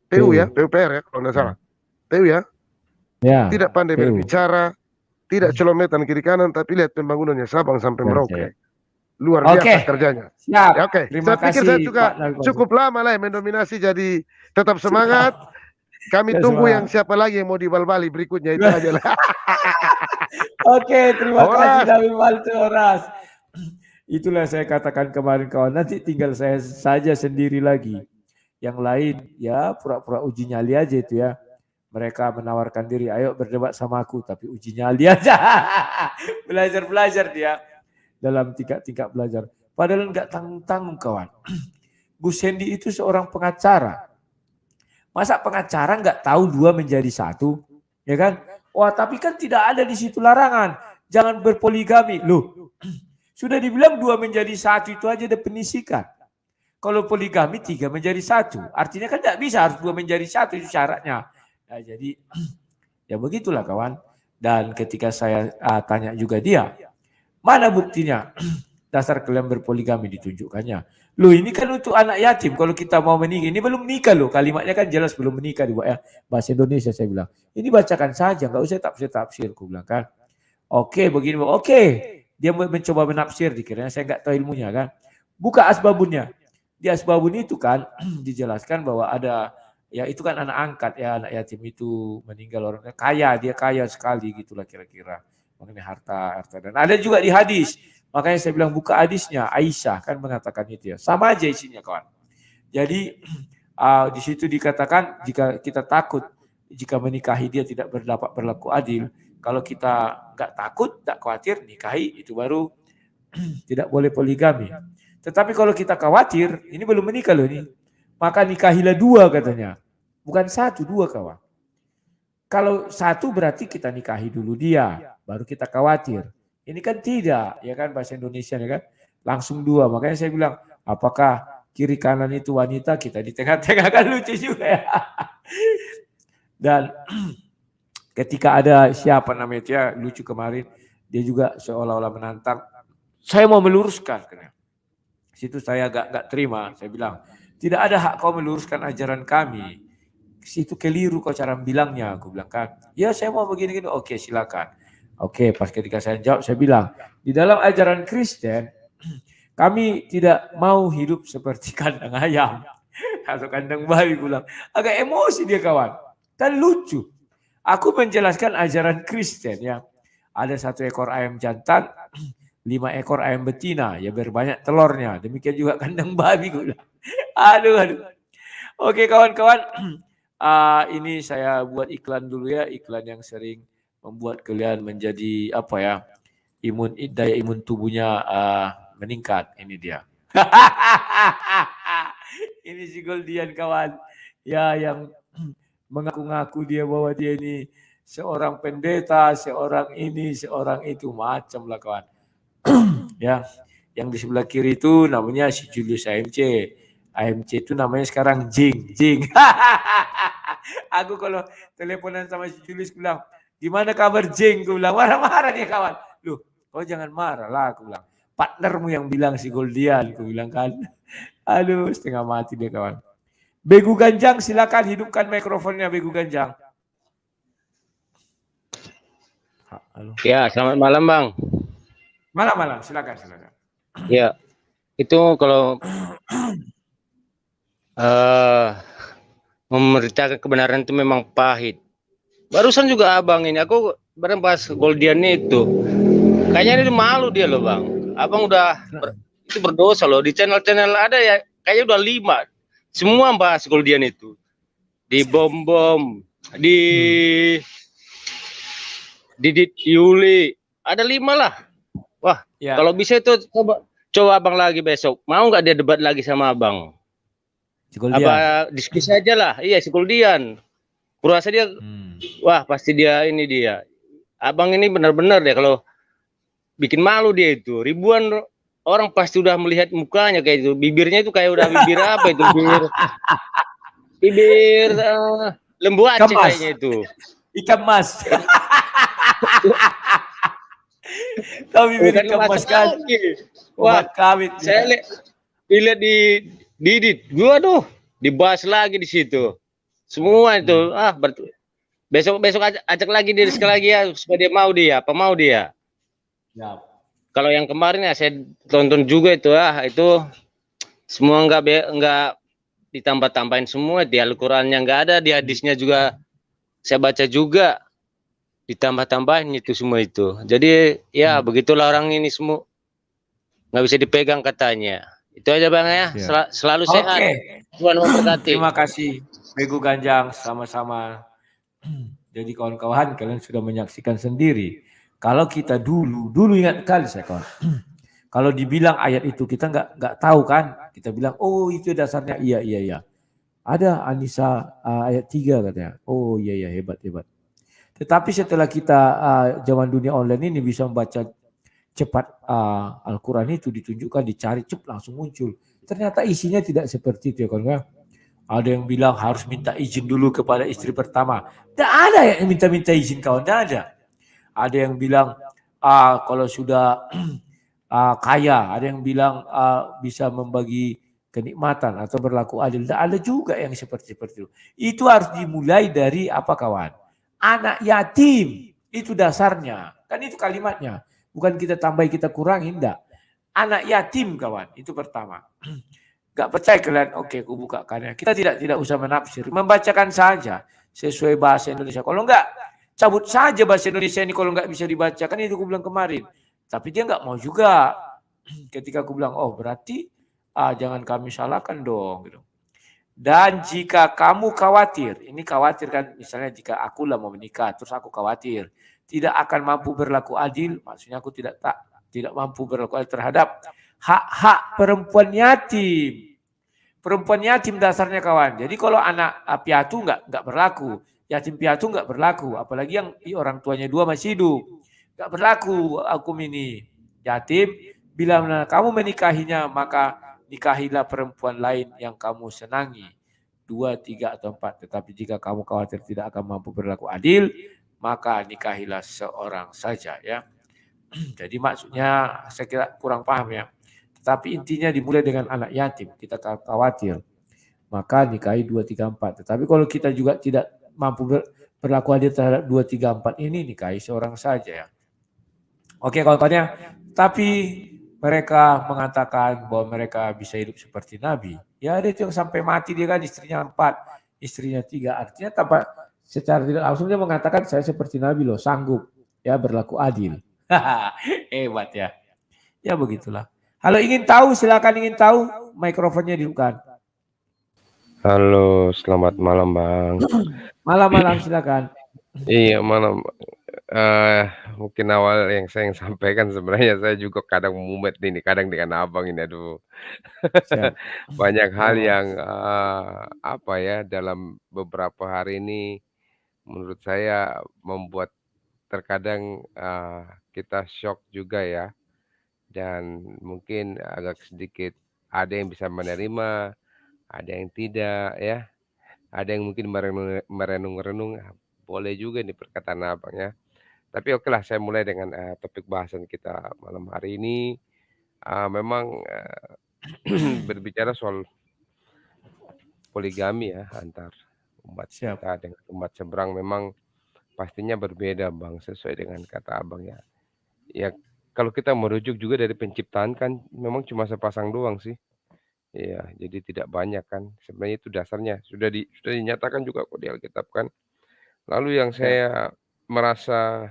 PU ya, PUPR ya kalau nggak salah. PU ya. Tidak pandai berbicara, tidak celometan kiri kanan, tapi lihat pembangunannya Sabang sampai Merauke. Luar biasa kerjanya. Siap. Ya, oke. Terima Saya pikir kasih, saya juga Pak cukup lama lah mendominasi, jadi tetap semangat. Kami tunggu yang siapa lagi yang mau dibal-bali berikutnya itu aja lah. Oke, terima kasih Nabi Maltu Oras. Itulah saya katakan kemarin kawan, nanti tinggal saya saja sendiri lagi. Yang lain ya pura-pura uji nyali aja itu ya. Mereka menawarkan diri, ayo berdebat sama aku, tapi uji nyali aja. Belajar-belajar dia dalam tingkat-tingkat belajar. Padahal nggak tanggung-tanggung kawan. Gus Hendy itu seorang pengacara. Masa pengacara nggak tahu dua menjadi satu? Ya kan? Wah, tapi kan tidak ada di situ larangan. Jangan berpoligami. Loh, sudah dibilang dua menjadi satu itu aja definisikan. Kalau poligami 3 menjadi 1. Artinya kan tidak bisa, harus 2 menjadi 1 itu syaratnya. Nah, jadi ya begitulah kawan. Dan ketika saya tanya juga dia, mana buktinya? Dasar kalian berpoligami ditunjukkannya. Loh ini kan untuk anak yatim. Kalau kita mau menikah, ini belum menikah loh. Kalimatnya kan jelas belum menikah di bahasa Indonesia saya bilang. Ini bacakan saja, nggak usah tafsir-tafsir. Aku bilang kan. Oke, begini. Oke. Dia mencoba menafsir, dikiranya saya nggak tahu ilmunya kan. Buka asbabunnya. Di asbabun itu kan dijelaskan bahwa ada, ya itu kan anak angkat ya, anak yatim itu meninggal orangnya kaya, dia kaya sekali gitulah kira-kira. Mengenai harta. Dan ada juga di hadis. Makanya saya bilang buka hadisnya, Aisyah kan mengatakan itu ya. Sama aja isinya kawan. Jadi di situ dikatakan jika kita takut, jika menikahi dia tidak berdapat berlaku adil. Kalau kita nggak takut, nggak khawatir, nikahi itu baru tidak boleh poligami. Tetapi kalau kita khawatir, ini belum menikah loh ini, maka nikahilah 2 katanya. Bukan 1, 2 kawan. Kalau 1 berarti kita nikahi dulu dia, baru kita khawatir. Ini kan tidak, ya kan bahasa Indonesia ya kan. Langsung 2, makanya saya bilang, apakah kiri kanan itu wanita, kita di tengah-tengah kan lucu juga ya. Dan ketika ada siapa namanya itu ya, lucu kemarin, dia juga seolah-olah menantang, saya mau meluruskan. Situ saya agak terima, saya bilang, tidak ada hak kau meluruskan ajaran kami. Situ keliru kau cara bilangnya, aku bilang kan. Ya saya mau begini-gini, oke silakan. Oke, pas ketika saya jawab, saya bilang, di dalam ajaran Kristen, kami tidak mau hidup seperti kandang ayam. Atau kandang babi, bilang. Agak emosi dia kawan. Kan lucu. Aku menjelaskan ajaran Kristen ya. Ada 1 ekor ayam jantan, 5 ekor ayam betina, ya berbanyak telurnya. Demikian juga kandang babi. Aduh. Oke kawan-kawan, ini saya buat iklan dulu ya, iklan yang sering membuat kalian menjadi apa ya, daya imun tubuhnya meningkat. Ini dia. Ini si Goldian kawan, ya yang mengaku-ngaku dia bahwa dia ini seorang pendeta, seorang ini, seorang itu, macam lah kawan. Ya, yang di sebelah kiri itu namanya si Julius AMC. AMC itu namanya sekarang Jing. Aku kalau teleponan sama si Julius bilang, gimana kabar Jing? Aku bilang, marah-marah dia kawan. Loh, kau jangan marah lah, aku bilang. Partnermu yang bilang si Goldian, aku bilang kan. Aduh, setengah mati dia kawan. Begu Ganjang, silakan hidupkan mikrofonnya Begu Ganjang. Halo. Ya, selamat malam Bang. Malam, silakan. Ya, itu kalau memberitakan kebenaran itu memang pahit. Barusan juga abang ini, aku bareng pas Goldian itu, kayaknya ini malu dia loh Bang. Abang udah itu berdosa loh, di channel-channel ada ya, kayaknya udah 5. Semua bahas Goldian itu. Di bom-bom, di Didit Yuli, ada 5 lah. Wah, ya. Kalau bisa itu coba abang lagi besok. Mau nggak dia debat lagi sama abang? Apa diskusi aja lah. Iya, si Goldian. Kurasa dia, wah pasti dia ini dia. Abang ini benar-benar deh kalau bikin malu dia itu. Ribuan orang pasti udah melihat mukanya kayak itu. Bibirnya itu kayak udah bibir apa itu? Bibir lembu Aceh kayaknya itu. Ikan mas. Tahu bibir ikan mas kan? Wah, saya lihat di Didit, gua tuh dibahas lagi di situ. Semua itu, besok ajak lagi dia sekali lagi ya supaya dia mau dia. Ya. Kalau yang kemarin ya saya tonton juga itu itu semua nggak ditambah-tambahin semua, di Al-Qur'annya nggak ada, di hadisnya juga saya baca juga ditambah-tambahin itu semua itu. Jadi ya begitulah orang ini semua. nggak bisa dipegang katanya. Itu aja Bang ya. Siap. Selalu sehat. Oke, Tuhan memberkati. terima kasih Begu Ganjang, sama-sama. Jadi kawan-kawan, kalian sudah menyaksikan sendiri. Kalau kita dulu ingat kali saya kawan. Kalau dibilang ayat itu kita nggak tahu kan. Kita bilang, oh itu dasarnya iya. Ada Anisa ayat 3 katanya. Oh iya hebat. Tetapi setelah kita zaman dunia online ini bisa membaca cepat Al-Quran itu ditunjukkan, dicari, langsung muncul. Ternyata isinya tidak seperti itu ya kawan. Ada yang bilang harus minta izin dulu kepada istri pertama. Tidak ada yang minta izin kawan, tidak ada. Ada yang bilang kalau sudah kaya, ada yang bilang bisa membagi kenikmatan atau berlaku adil. Tidak ada juga yang seperti itu. Itu harus dimulai dari apa kawan? Anak yatim, itu dasarnya. Kan itu kalimatnya. Bukan kita tambahi, kita kurangi, enggak. Anak yatim kawan, itu pertama. Gak percaya kalian, oke aku buka karya. Kita tidak usah menafsir, membacakan saja sesuai bahasa Indonesia. Kalau enggak, cabut saja bahasa Indonesia ini kalau enggak bisa dibacakan, itu aku bilang kemarin. Tapi dia enggak mau juga. Ketika aku bilang, oh berarti jangan kami salahkan dong. Gitu. Dan jika kamu khawatir, ini khawatir kan misalnya jika aku lah mau menikah, terus aku khawatir tidak akan mampu berlaku adil, maksudnya aku tidak mampu berlaku adil terhadap hak-hak perempuan yatim. Perempuan yatim dasarnya kawan. Jadi kalau anak piatu nggak berlaku, yatim piatu nggak berlaku, apalagi yang orang tuanya dua masih hidup, nggak berlaku hukum ini. Yatim, bila kamu menikahinya maka nikahilah perempuan lain yang kamu senangi. 2, 3 atau 4. Tetapi jika kamu khawatir tidak akan mampu berlaku adil, maka nikahilah seorang saja ya. Jadi maksudnya saya kira kurang paham ya. Tetapi intinya dimulai dengan anak yatim. Kita khawatir. Maka nikahi 2, 3, 4. Tetapi kalau kita juga tidak mampu berlaku adil terhadap 2, 3, 4 ini, nikahi seorang saja ya. Oke kawan-kawannya. Tapi mereka mengatakan bahwa mereka bisa hidup seperti Nabi. Ya ada itu yang sampai mati dia kan istrinya 4, istrinya 3. Artinya tanpa secara tidak langsung dia mengatakan saya seperti Nabi loh, sanggup ya berlaku adil. Hebat ya. Ya begitulah. Halo ingin tahu silakan ingin tahu mikrofonnya dibuka. Halo, selamat malam Bang. Malam silakan. Iya malam. Mungkin awal yang saya sampaikan sebenarnya saya juga kadang mumet ini, kadang dengan abang ini aduh. Banyak hal yang apa ya dalam beberapa hari ini menurut saya membuat terkadang kita shock juga ya. Dan mungkin agak sedikit ada yang bisa menerima, ada yang tidak ya. Ada yang mungkin merenung-renung, boleh juga nih perkataan abang ya. Tapi oke lah, saya mulai dengan topik bahasan kita malam hari ini. Memang berbicara soal poligami ya antar umat kita dengan umat seberang memang pastinya berbeda bang, sesuai dengan kata abang ya. Ya kalau kita merujuk juga dari penciptaan kan memang cuma sepasang doang sih. Iya, jadi tidak banyak kan. Sebenarnya itu dasarnya sudah dinyatakan juga kok di Alkitab kan. Lalu yang saya merasa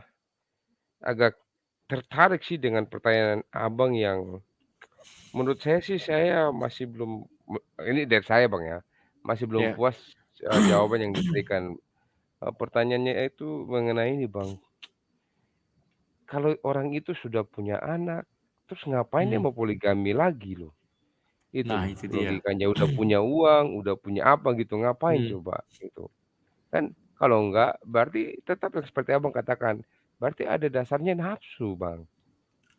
agak tertarik sih dengan pertanyaan abang yang menurut saya sih saya masih belum, ini dari saya bang ya, masih belum puas jawaban yang diberikan. Pertanyaannya itu mengenai ini bang, kalau orang itu sudah punya anak, terus ngapain dia mau poligami lagi loh? Itu Nah loh, itu dia. logikanya udah punya uang, udah punya apa gitu, ngapain coba gitu. Kan kalau enggak berarti tetap yang seperti abang katakan, berarti ada dasarnya nafsu bang,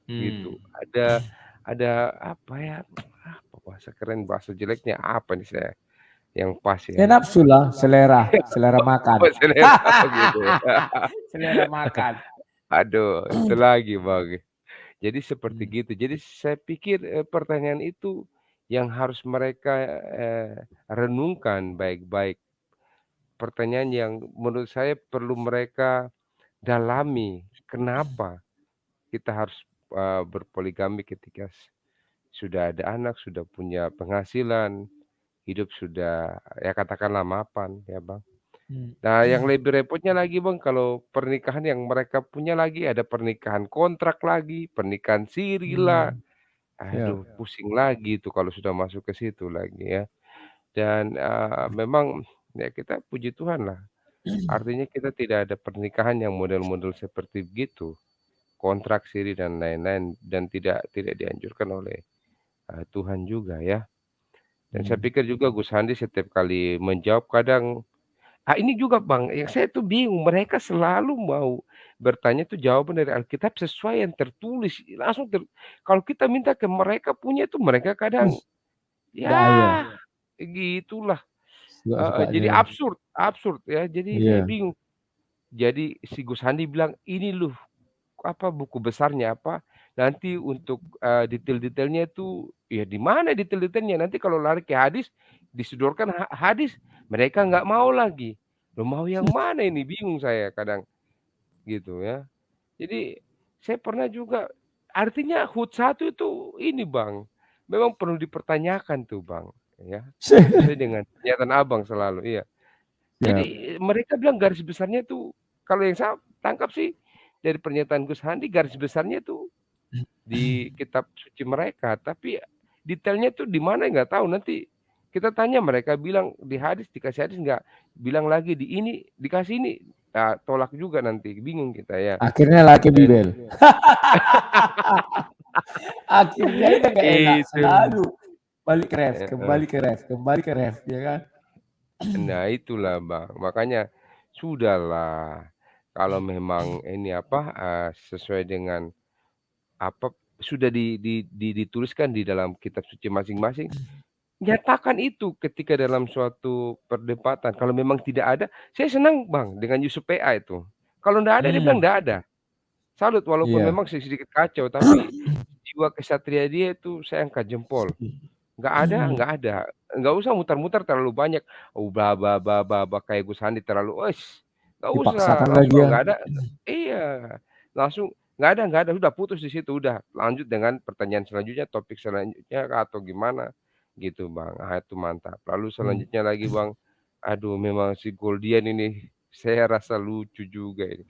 gitu. Ada apa ya? Apa bahasa keren, bahasa jeleknya apa nih saya yang pas Ya ya? nafsu lah, selera makan. Oh, selera gitu. Selera makan. Aduh, itu lagi bang. Jadi seperti gitu. Jadi saya pikir pertanyaan itu yang harus mereka renungkan baik-baik. Pertanyaan yang menurut saya perlu mereka dalami. Kenapa kita harus berpoligami ketika sudah ada anak, sudah punya penghasilan, hidup sudah ya katakanlah mapan ya bang. Nah yang lebih repotnya lagi bang, kalau pernikahan yang mereka punya lagi ada pernikahan kontrak lagi, pernikahan siri lah. Aduh, pusing lagi tuh kalau sudah masuk ke situ lagi ya. Dan memang ya kita puji Tuhan lah. Artinya kita tidak ada pernikahan yang model-model seperti begitu, kontrak siri dan lain-lain, dan tidak dianjurkan oleh Tuhan juga ya. Dan saya pikir juga Gus Handi setiap kali menjawab kadang ini juga Bang, yang saya tuh bingung, mereka selalu mau bertanya tuh jawaban dari Alkitab sesuai yang tertulis, langsung kalau kita minta ke mereka punya tuh mereka kadang Gaya. ya gitulah. Suka-sukanya. Jadi absurd absurd ya, jadi saya Iya. bingung. Jadi si Gus Handi bilang, "Ini loh, apa, buku besarnya apa, nanti untuk, detail-detailnya itu, ya di mana detail-detailnya? Nanti kalau lari ke hadis, disodorkan hadis, mereka nggak mau lagi. Loh mau yang mana ini? Bingung saya kadang, gitu ya. Jadi, saya pernah juga artinya HUT 1 itu ini Bang, memang perlu dipertanyakan tuh Bang, ya. Sesuai dengan pernyataan Abang selalu, iya. Siap. Jadi mereka bilang garis besarnya tuh, kalau yang saya tangkap sih dari pernyataan Gus Handi garis besarnya tuh di kitab suci mereka, tapi detailnya tuh di mana nggak tahu. Nanti kita tanya mereka bilang di hadis, dikasih hadis nggak, bilang lagi di ini, dikasih ini, tolak juga nanti, bingung kita ya. Akhirnya laki Bibel. Akhirnya itu nggak enak, Itu. selalu balik ke ref, kembali ke ref, kembali ke ref, ya kan? Nah itulah Bang, makanya sudahlah kalau memang ini apa, sesuai dengan apa sudah dituliskan di dalam kitab suci masing-masing, nyatakan itu ketika dalam suatu perdebatan. Kalau memang tidak ada, saya senang Bang dengan Yusuf PA itu. Kalau nggak ada dia bilang nggak ada. Salut walaupun Iya. memang sedikit kacau, tapi jiwa kesatria dia itu saya angkat jempol. Nggak ada. Nggak usah muter-muter terlalu banyak. Bla bla bla bla bla kayak Gus Handi terlalu, nggak usah. Dipaksakan Langsung lagi kalau ya. nggak ada, iya. Langsung nggak ada, sudah putus di situ, udah lanjut dengan pertanyaan selanjutnya, topik selanjutnya atau gimana gitu Bang. Itu mantap. Lalu selanjutnya lagi Bang, aduh memang si Goldian ini saya rasa lucu juga ini.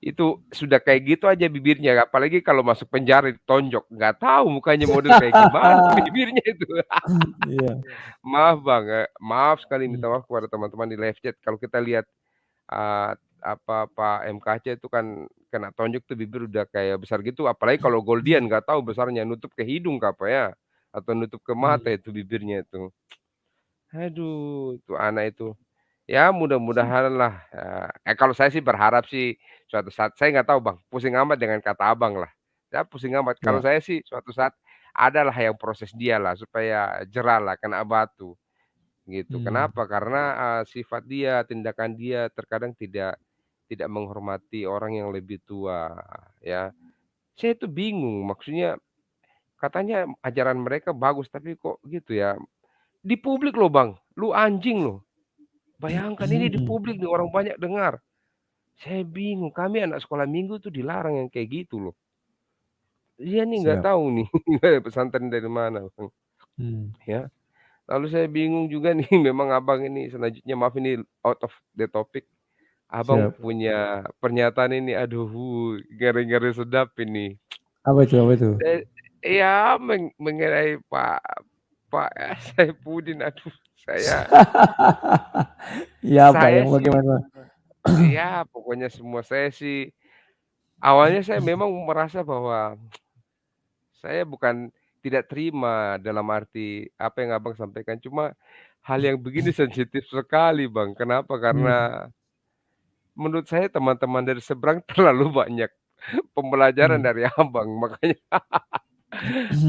Itu sudah kayak gitu aja bibirnya, apalagi kalau masuk penjara ditonjok, nggak tahu mukanya model kayak gimana bibirnya itu. Iya. Maaf Bang, maaf sekali, minta maaf kepada teman-teman di live chat kalau kita lihat, Pak MKC itu kan kena tonjok tuh bibir udah kayak besar gitu, apalagi kalau Goldian nggak tahu besarnya, nutup ke hidung apa ya, atau nutup ke mata itu bibirnya itu. Aduh, itu anak itu. Ya mudah-mudahan lah, kalau saya sih berharap sih suatu saat, saya nggak tahu Bang, pusing amat dengan kata Abang lah. Ya pusing amat, kalau Ya. saya sih suatu saat adalah yang proses dia lah supaya jerah lah, kena batu, gitu. Kenapa? Karena, sifat dia, tindakan dia terkadang tidak menghormati orang yang lebih tua, ya. Saya tuh bingung, maksudnya katanya ajaran mereka bagus, tapi kok gitu ya. Di publik loh Bang, lu anjing loh. Bayangkan ini di publik nih orang banyak dengar. Saya bingung, kami anak sekolah minggu tuh dilarang yang kayak gitu loh. Dia nih nggak Siap. tahu nih pesantren dari mana Bang, ya. Lalu saya bingung juga nih memang Abang ini selanjutnya, maaf ini out of the topic. Abang Siap. punya pernyataan ini, aduh ngeri-ngeri sedap ini. Apa itu? Apa itu? Ya mengenai Pak Saifuddin, aduh saya Iya Pak, saya yang sih bagaimana? ya pokoknya semua saya sih awalnya saya memang merasa bahwa saya bukan tidak terima dalam arti apa yang Abang sampaikan, cuma hal yang begini sensitif sekali Bang. Kenapa? Karena menurut saya teman-teman dari seberang terlalu banyak pembelajaran dari Abang, makanya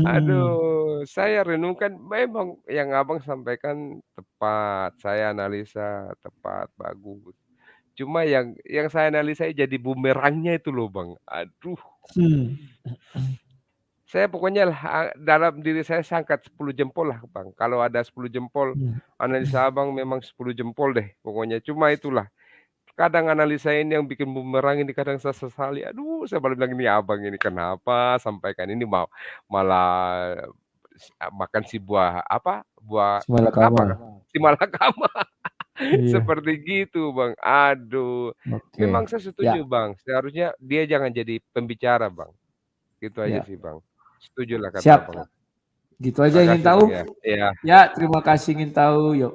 aduh, saya renungkan memang yang Abang sampaikan tepat, saya analisa tepat, bagus. Cuma yang saya analisa jadi bumerangnya itu loh Bang, aduh. Saya pokoknya dalam diri saya angkat 10 jempol lah Bang, kalau ada 10 jempol, analisa Abang memang 10 jempol deh pokoknya. Cuma itulah, kadang analisa ini yang bikin bumerang ini kadang saya sesali, aduh saya malah bilang, "Ini Abang ini kenapa sampaikan ini malah makan si buah apa, buah Simalakama. apa, si malakama." Iya. Seperti gitu Bang, aduh. Oke. Memang saya Ya. setuju Bang, seharusnya dia jangan jadi pembicara Bang, gitu aja Ya. sih Bang. Setuju lah kata Siap. Abang. Gitu aja Terima ingin kasih, tahu? Bang, ya. Iya. Ya, terima kasih ingin tahu. Yuk.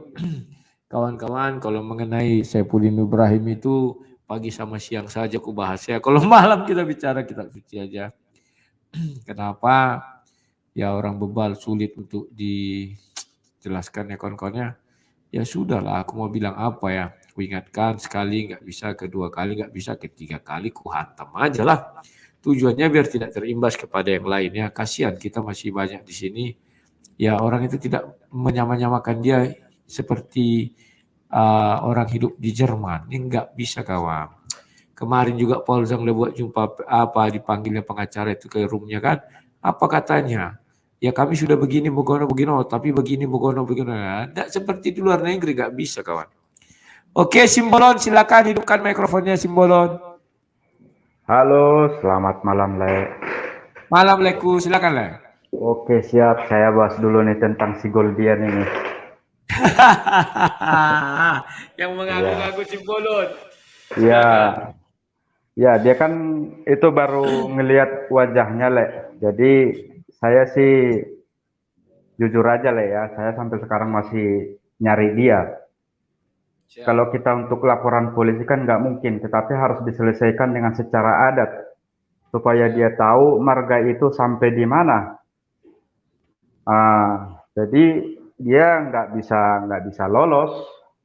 Kawan-kawan, kalau mengenai Saifuddin Ibrahim itu pagi sama siang saja aku bahas ya. Kalau malam kita bicara kitab suci aja. Kenapa? Ya orang bebal sulit untuk dijelaskan ya kawan-kawannya. Ya sudahlah, aku mau bilang apa ya. Aku ingatkan sekali nggak bisa, kedua kali nggak bisa, ketiga kali ku hantam aja lah. Tujuannya biar tidak terimbas kepada yang lainnya. Kasihan kita masih banyak di sini. Ya orang itu tidak menyamakan dia seperti orang hidup di Jerman. Ini nggak bisa kawan. Kemarin juga Paul Zhang udah buat jumpa dipanggilnya pengacara itu ke roomnya kan. Apa katanya? Ya kami sudah begini, tapi begini, begini. Tidak seperti di luar negeri, nggak bisa kawan. Oke, Simbolon, silakan hidupkan mikrofonnya Simbolon. Halo, selamat malam, Le. Malam, Leku, silakan, Le. Oke, siap. Saya bahas dulu nih tentang si Goldian ini. Yang mengaku-ngaku Simbolon. Iya. Ya, dia kan itu baru ngelihat wajahnya, Le. Jadi saya sih jujur aja, Le, ya. Saya sampai sekarang masih nyari dia. Kalau kita untuk laporan polisi kan nggak mungkin, tetapi harus diselesaikan dengan secara adat supaya dia tahu marga itu sampai di mana. Jadi dia nggak bisa lolos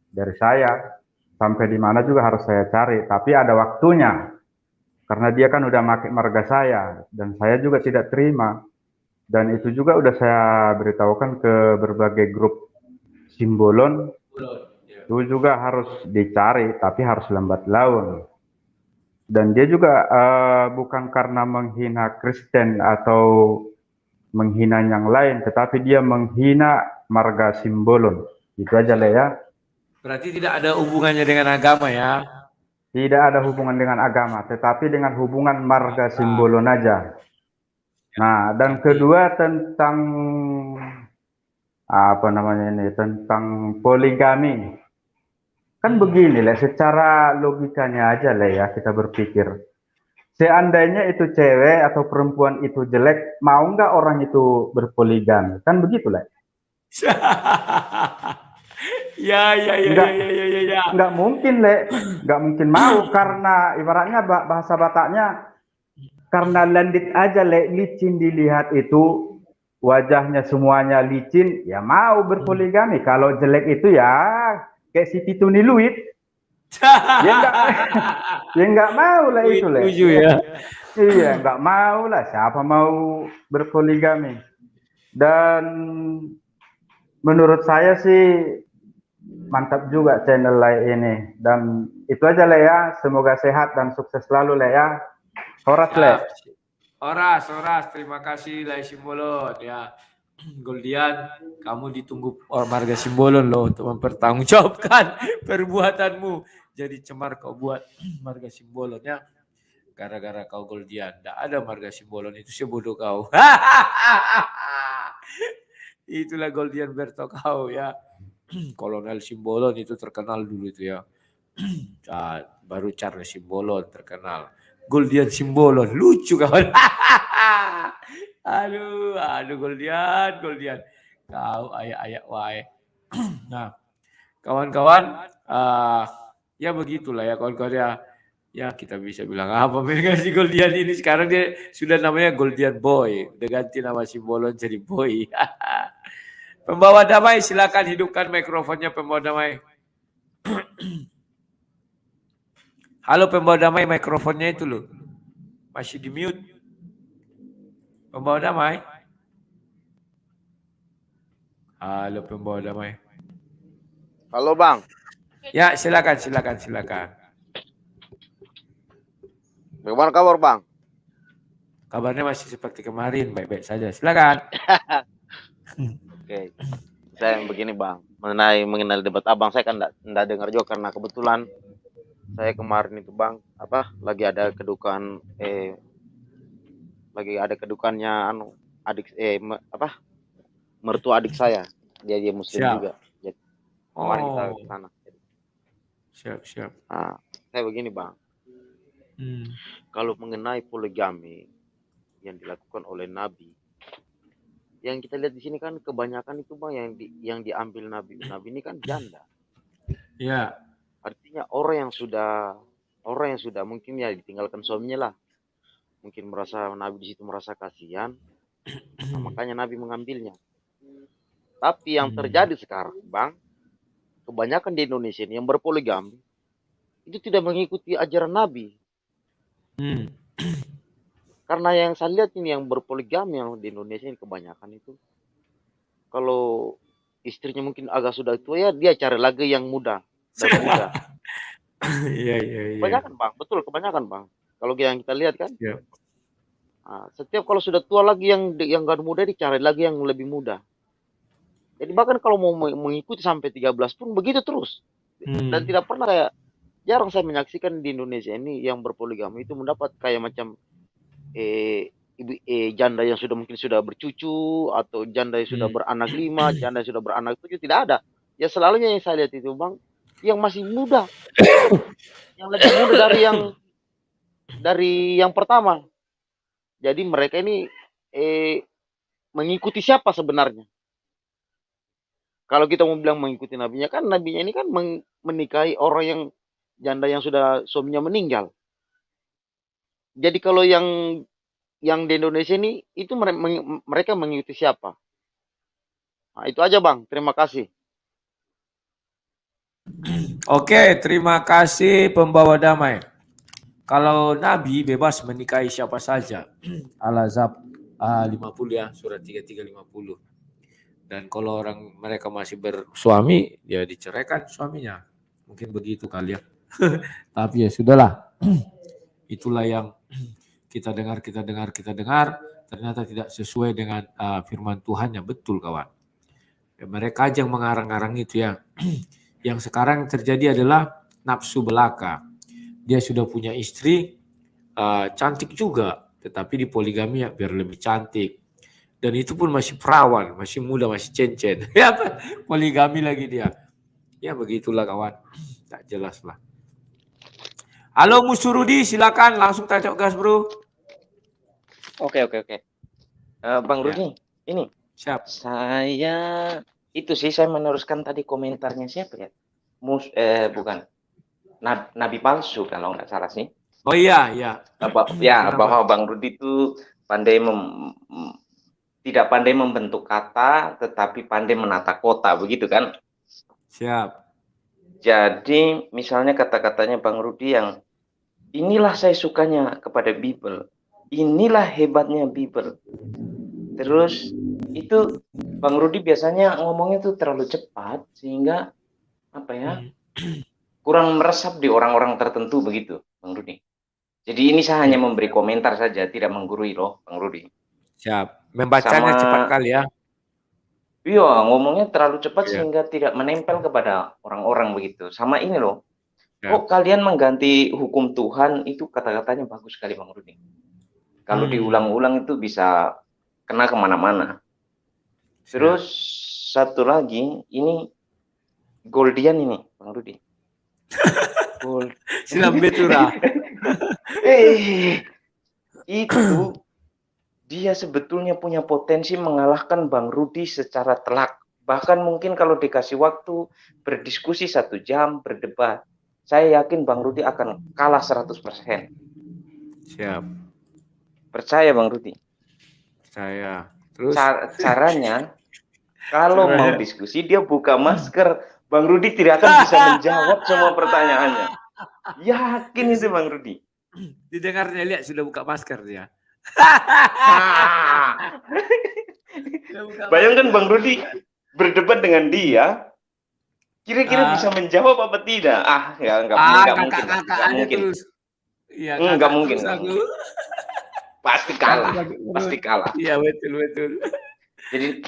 dari saya, sampai di mana juga harus saya cari. Tapi ada waktunya, karena dia kan udah pakai marga saya dan saya juga tidak terima. Dan itu juga udah saya beritahukan ke berbagai grup Simbolon. Itu juga harus dicari, tapi harus lambat laun. Dan dia juga bukan karena menghina Kristen atau menghina yang lain, tetapi dia menghina marga Simbolon. Itu aja, Le, ya. Berarti tidak ada hubungannya dengan agama ya? Tidak ada hubungan dengan agama, tetapi dengan hubungan marga Simbolon aja. Nah, dan kedua tentang apa namanya ini, tentang poligami. Kan begini, Le, secara logikanya aja, Le, ya, kita berpikir. Seandainya itu cewek atau perempuan itu jelek, mau nggak orang itu berpoligami? Kan begitu, Le. Ya. Nggak mungkin, Le. Nggak mungkin mau, karena ibaratnya bahasa Bataknya, karena landit aja, Le, licin dilihat itu, wajahnya semuanya licin, ya mau berpoligami. Kalau jelek itu ya kayak si Pitu Niluit, ya nggak mau lah itu, Le. Ya. Iya, nggak mau lah. Siapa mau berpoligami? Dan menurut saya sih mantap juga channel Le ini. Dan itu aja, Le, ya. Semoga sehat dan sukses selalu, Le, ya. Horas, Le. Horas. Terima kasih, Le Simbolon. Ya, Goldian, kamu ditunggu marga Simbolon loh untuk mempertanggungjawabkan perbuatanmu. Jadi cemar kau buat marga Simbolon ya. Gara-gara kau Goldian. Tidak ada marga Simbolon, itu sebodoh kau. Itulah Goldian Berto kau ya. Kolonel Simbolon itu terkenal dulu itu ya. Baru Charles Simbolon terkenal. Goldian Simbolon, lucu kawan. Aduh Goldian. Kau ayak wae. Nah, kawan-kawan, ya begitulah ya kawan-kawan ya. Ya kita bisa bilang apa mereka si Goldian ini sekarang dia sudah namanya Goldian Boy, udah ganti nama Simbolon jadi Boy. Pembawa damai silakan hidupkan mikrofonnya pembawa damai. Halo pembawa damai, mikrofonnya itu loh masih di mute. Pembawa damai. Halo pembawa damai. Halo Bang. Ya silakan. Bagaimana kabar Bang? Kabarnya masih seperti kemarin, baik-baik saja. Silakan. Oke. Saya begini Bang, mengenai debat Abang saya kan enggak dengar juga karena kebetulan saya kemarin itu Bang, lagi ada kedukaan kedukannya adik mertua adik saya. Dia muslim juga. Jadi kemarin kita ke sana. Siap. Nah, saya begini Bang. Kalau mengenai poligami yang dilakukan oleh Nabi yang kita lihat di sini kan kebanyakan itu bang yang diambil nabi ini kan janda. Ya. Artinya orang yang sudah mungkin ya ditinggalkan suaminya lah. Mungkin merasa nabi di situ merasa kasihan, nah, makanya nabi mengambilnya. Tapi yang terjadi sekarang, bang, kebanyakan di Indonesia ini yang berpoligami itu tidak mengikuti ajaran nabi. Karena yang saya lihat ini yang berpoligami yang di Indonesia ini kebanyakan itu, kalau istrinya mungkin agak sudah tua ya dia cari lagi yang muda. Iya. Kebanyakan bang, betul kebanyakan bang. Kalau yang kita lihat kan, Iya. nah, setiap kalau sudah tua lagi yang gak muda dicari lagi yang lebih muda. Jadi bahkan kalau mau mengikuti sampai 13 pun begitu terus. Dan tidak pernah kayak, jarang saya menyaksikan di Indonesia ini yang berpoligami itu mendapat kayak macam janda yang mungkin sudah bercucu, atau janda yang sudah beranak 5, janda yang sudah beranak 7, tidak ada. Ya selalunya yang saya lihat itu bang, yang masih muda, yang lebih muda dari yang pertama. Jadi mereka ini mengikuti siapa sebenarnya? Kalau kita mau bilang mengikuti nabinya, kan nabinya ini kan menikahi orang yang janda yang sudah suaminya meninggal. Jadi kalau yang di Indonesia ini itu mereka mengikuti siapa? Nah, itu aja bang. Terima kasih. Oke, terima kasih pembawa damai. Kalau Nabi bebas menikahi siapa saja. Al-Ahzab 50 ya, surat 3350. Dan kalau mereka masih bersuami, ya diceraikan suaminya. Mungkin begitu kali ya. Tapi ya sudahlah. Itulah yang kita dengar, ternyata tidak sesuai dengan firman Tuhan yang betul kawan. Ya, mereka aja yang mengarang-arang itu ya. Yang sekarang terjadi adalah nafsu belaka. Dia sudah punya istri, cantik juga, tetapi di poligami ya biar lebih cantik. Dan itu pun masih perawan, masih muda, masih cencen. Ya, poligami lagi dia. Ya begitulah kawan, tak jelas lah. Halo Musuh Rudi, silakan langsung tancap gas bro. Oke. Bang Rudi, ini. Siap. Saya meneruskan tadi komentarnya siapa ya? Bukan. Nabi palsu kalau nggak salah sih. Oh iya. Bahwa Bang Rudi itu tidak pandai membentuk kata, tetapi pandai menata kota, begitu kan? Siap. Jadi misalnya kata-katanya Bang Rudi yang inilah saya sukanya kepada Bible, inilah hebatnya Bible. Terus itu Bang Rudi biasanya ngomongnya tuh terlalu cepat sehingga kurang meresap di orang-orang tertentu begitu, Bang Rudi. Jadi ini saya hanya memberi komentar saja, tidak menggurui loh, Bang Rudi. Siap. Membacanya cepat kali ya. Iya, ngomongnya terlalu cepat sehingga tidak menempel kepada orang-orang begitu. Sama ini loh. Kok kalian mengganti hukum Tuhan, itu kata-katanya bagus sekali Bang Rudi. Kalau diulang-ulang itu bisa kena kemana-mana. Terus satu lagi, ini Goldian ini Bang Rudi. Silam Betura. Itu dia sebetulnya punya potensi mengalahkan Bang Rudi secara telak. Bahkan mungkin kalau dikasih waktu berdiskusi 1 jam, berdebat, saya yakin Bang Rudi akan kalah 100%. Siap. Percaya Bang Rudi? Percaya. Terus caranya, kalau mau diskusi dia buka masker. Bang Rudi tidak akan bisa menjawab semua pertanyaannya. Yakin itu Bang Rudi. Didengarnya lihat sudah buka masker dia. Bayangkan Bang Rudi berdebat dengan dia, kira-kira bisa menjawab apa tidak? Nggak mungkin. Nggak mungkin. Pasti kalah. Iya betul. Jadi,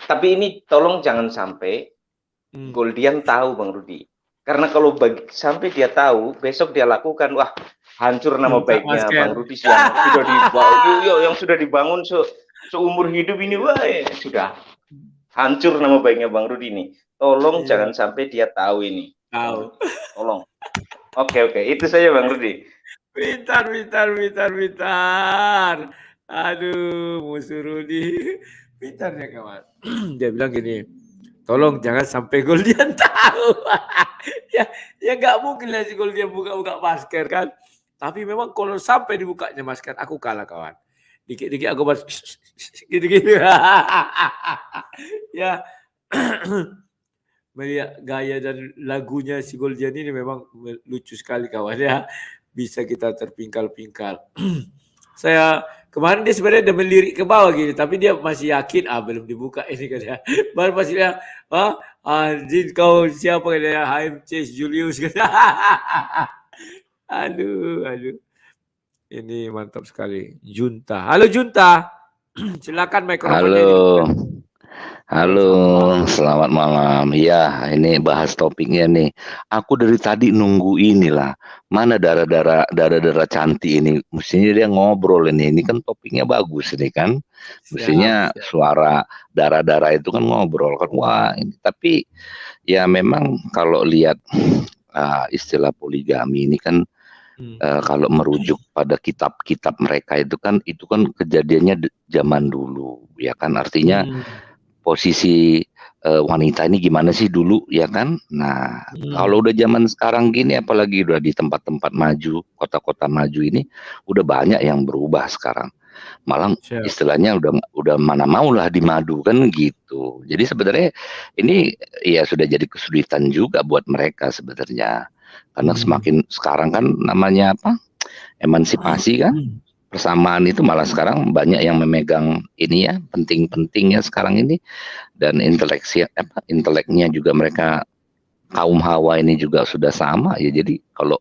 tapi ini tolong jangan sampai Goldian tahu Bang Rudi. Karena kalau sampai dia tahu, besok dia lakukan, wah hancur nama baiknya Bang Rudi yang sudah dibangun seumur hidup ini, wah sudah hancur nama baiknya Bang Rudi ini. Tolong jangan sampai dia tahu ini. Tahu. Tolong. Oke, itu saja Bang Rudi. Pintar. Aduh, Musuh Rudi. Pintar dia kawan. Dia bilang gini, tolong jangan sampai Goldian tahu. ya nggak mungkin lah si Goldian buka-buka masker kan. Tapi memang kalau sampai dibukanya masker, aku kalah kawan. Dikit-dikit aku bahas gitu-gitu. Ya, melihat gaya dan lagunya si Goldian ini memang lucu sekali kawan ya. Bisa kita terpingkal-pingkal. Saya kemarin dia sebenarnya udah melirik ke bawah gitu, tapi dia masih yakin belum dibuka ini kan ya. Baru pasti dia, Jin kau siapa kan ya? HMC Julius kan. Aduh. Ini mantap sekali. Junta. Halo Junta. Silakan mikrofonnya. Halo, selamat malam. Ya, ini bahas topiknya nih. Aku dari tadi nunggu inilah. Mana darah-darah cantik ini? Mestinya dia ngobrol ini. Ini kan topiknya bagus ini kan. Mestinya suara darah-darah itu kan ngobrol kan. Wah, ini. Tapi ya memang kalau lihat istilah poligami ini kan kalau merujuk pada kitab-kitab mereka itu kan kejadiannya zaman dulu, ya kan. Artinya posisi wanita ini gimana sih dulu, ya kan? Nah, kalau udah zaman sekarang gini, apalagi udah di tempat-tempat maju, kota-kota maju ini, udah banyak yang berubah sekarang. Malah istilahnya udah mana maulah dimadu kan gitu. Jadi sebenarnya ini ya sudah jadi kesulitan juga buat mereka sebenarnya. Karena semakin sekarang kan namanya apa? Emansipasi kan? Persamaan itu malah sekarang banyak yang memegang ini ya, penting-pentingnya sekarang ini, dan inteleknya juga mereka kaum Hawa ini juga sudah sama ya. Jadi kalau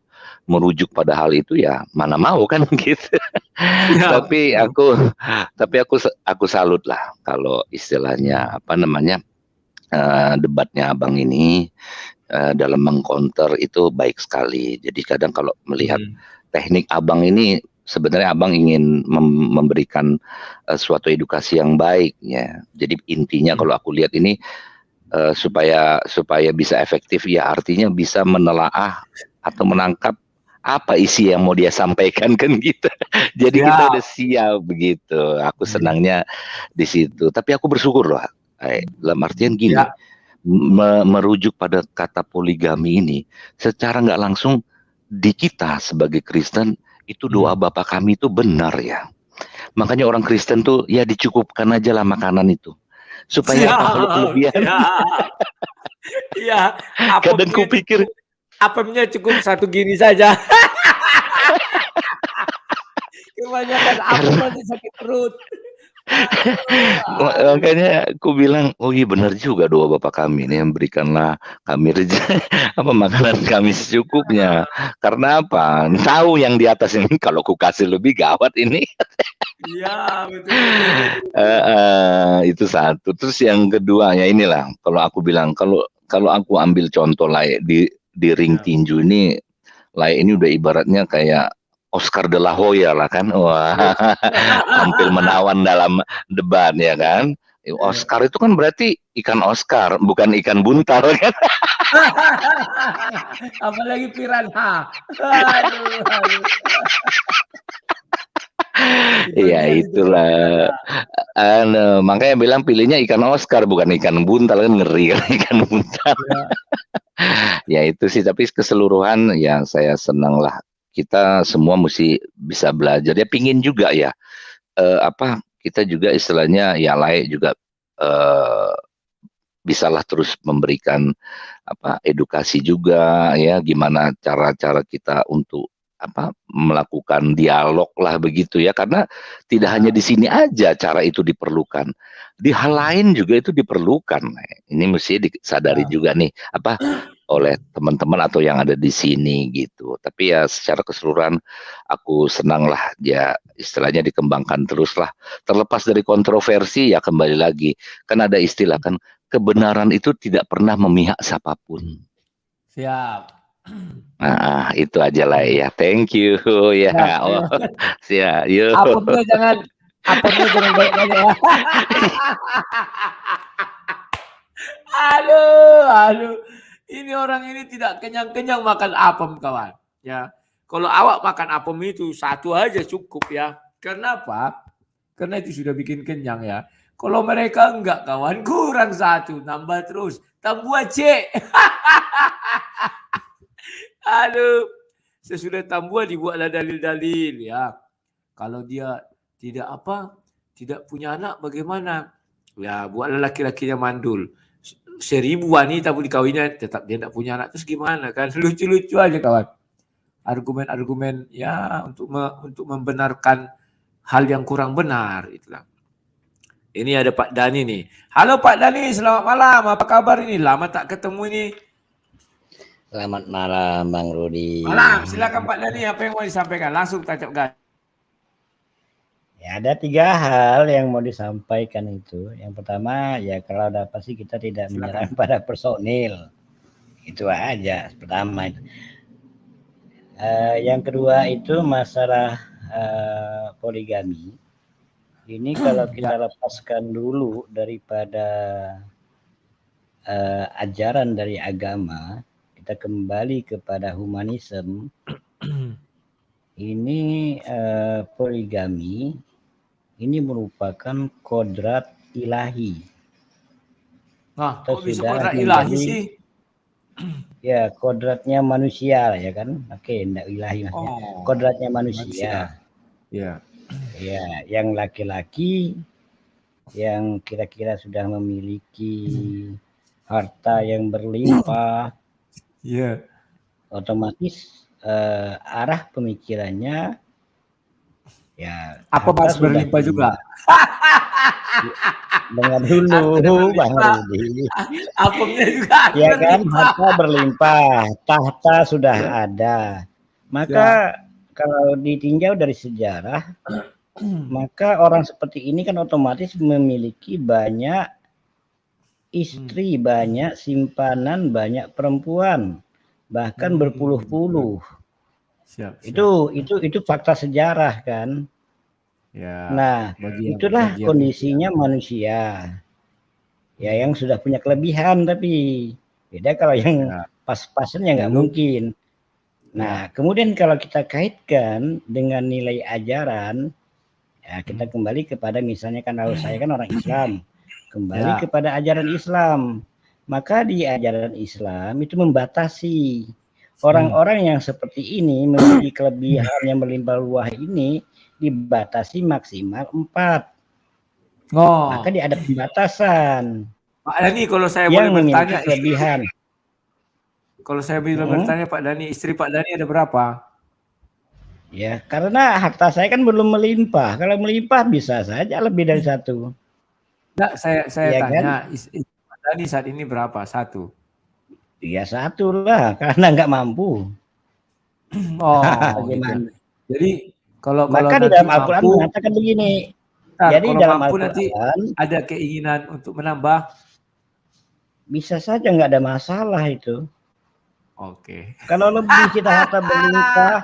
merujuk pada hal itu ya mana mau kan gitu. Tapi aku salut lah kalau istilahnya apa namanya debatnya abang ini dalam mengcounter itu baik sekali. Jadi kadang kalau melihat teknik abang ini, sebenarnya abang ingin memberikan suatu edukasi yang baik ya. Jadi intinya kalau aku lihat ini supaya bisa efektif ya, artinya bisa menelaah atau menangkap apa isi yang mau dia sampaikan kan gitu. Jadi kita udah siap begitu. Aku senangnya di situ. Tapi aku bersyukur loh. Dalam artian gini, merujuk pada kata poligami ini, secara nggak langsung di kita sebagai Kristen itu doa Bapa kami itu benar ya. Makanya orang Kristen tuh ya dicukupkan aja lah makanan itu. Supaya kalau kelebihan. Iya. Kadang kupikir apemnya cukup satu gini saja. Kebanyakan apem nanti sakit perut. Makanya aku bilang, oh iya benar juga doa Bapak kami ini, yang berikanlah kami makanan kami secukupnya. Karena apa? Tahu yang di atas ini kalau ku kasih lebih gawat ini. Iya betul. Itu satu. Terus yang kedua ya inilah, kalau aku bilang kalau aku ambil contoh lah di ring tinju ini, lah ini udah ibaratnya kayak Oscar de la Hoya lah kan. Wah, tampil menawan dalam debat ya kan. Oscar itu kan berarti ikan Oscar, bukan ikan buntal kan. Apalagi piranha. Iya itulah. Makanya bilang pilihnya ikan Oscar bukan ikan buntal, kan ngeri kan ikan buntal. Ya itu sih, tapi keseluruhan ya saya senang lah. Kita semua mesti bisa belajar. Dia pingin juga ya kita juga istilahnya ya layak juga bisalah terus memberikan edukasi juga ya, gimana cara-cara kita untuk melakukan dialog lah begitu ya, karena tidak hanya di sini aja cara itu diperlukan, di hal lain juga itu diperlukan. Ini mesti disadari juga nih oleh teman-teman atau yang ada di sini gitu. Tapi ya secara keseluruhan aku senang lah ya, istilahnya dikembangkan terus lah, terlepas dari kontroversi ya. Kembali lagi kan ada istilah kan, kebenaran itu tidak pernah memihak siapapun. Siap. Nah, itu aja lah ya. Thank you ya. Siap. Yuk. Apapun jangan banyak-banyak ya. Aduh. Ini orang ini tidak kenyang-kenyang makan apem kawan. Ya. Kalau awak makan apem itu satu aja cukup ya. Kenapa? Karena itu sudah bikin kenyang ya. Kalau mereka enggak kawan, kurang satu, nambah terus. Tambah C. Aduh, sesudah tambah dibuatlah dalil-dalil ya. Kalau dia tidak punya anak bagaimana? Ya buatlah laki-lakinya mandul. 1000 wanita pun dikawinnya tetap dia tidak punya anak, terus gimana kan? Lucu-lucu aja kawan. Argumen-argumen ya untuk membenarkan hal yang kurang benar itulah. Ini ada Pak Dani nih. Halo Pak Dani, selamat malam. Apa kabar ini? Lama tak ketemu ini. Selamat malam Bang Rudi. Malam, silakan Pak Dani, apa yang mau disampaikan? Langsung tancap gas. Ya, ada 3 hal yang mau disampaikan itu. Yang pertama, ya kalau ada apa sih kita tidak menyerang pada personil. Itu aja, pertama itu. Yang kedua itu masalah poligami. Ini kalau kita lepaskan dulu daripada ajaran dari agama, kita kembali kepada humanisme. Ini poligami ini merupakan kodrat ilahi. Nah, kok bisa kodrat ilahi sih? Ya, kodratnya manusia ya kan? Oke, enggak ilahi maksudnya. Kodratnya manusia. Ya. Ya, yang laki-laki yang kira-kira sudah memiliki harta yang berlimpah. Iya. Otomatis arah pemikirannya ya apa Mas berlimpah juga? Dengar dulu Bang Rudi. Apemnya juga. Ya kan, harta berlimpah, tahta sudah ada. Maka kalau ditinjau dari sejarah, maka orang seperti ini kan otomatis memiliki banyak istri, banyak simpanan, banyak perempuan, bahkan berpuluh-puluh. Itu fakta sejarah kan. Ya, nah, itulah kondisinya manusia. Ya, yang sudah punya kelebihan, tapi beda kalau yang pas-pasan ya nggak mungkin. Nah, kemudian kalau kita kaitkan dengan nilai ajaran, ya kita kembali kepada misalnya kan saya kan orang Islam, kembali kepada ajaran Islam. Maka di ajaran Islam itu membatasi orang-orang yang seperti ini memiliki kelebihan yang melimpah ruah ini dibatasi maksimal 4. Maka dia ada pembatasan. Pak Dani, kalau saya boleh bertanya, kelebihan. Kalau saya boleh bertanya Pak Dani, istri Pak Dani ada berapa? Ya, karena harta saya kan belum melimpah. Kalau melimpah bisa saja lebih dari 1. Enggak, saya ya tanya, kan? Istri Pak Dani saat ini berapa? 1? Ya 1 lah, karena nggak mampu. Gimana? Jadi kalau maka di dalam Al-Quran mengatakan begini. Jadi dalam Al-Quran nanti ada keinginan untuk menambah, bisa saja nggak ada masalah itu. Oke. Kalau lebih kita harta berlimpah,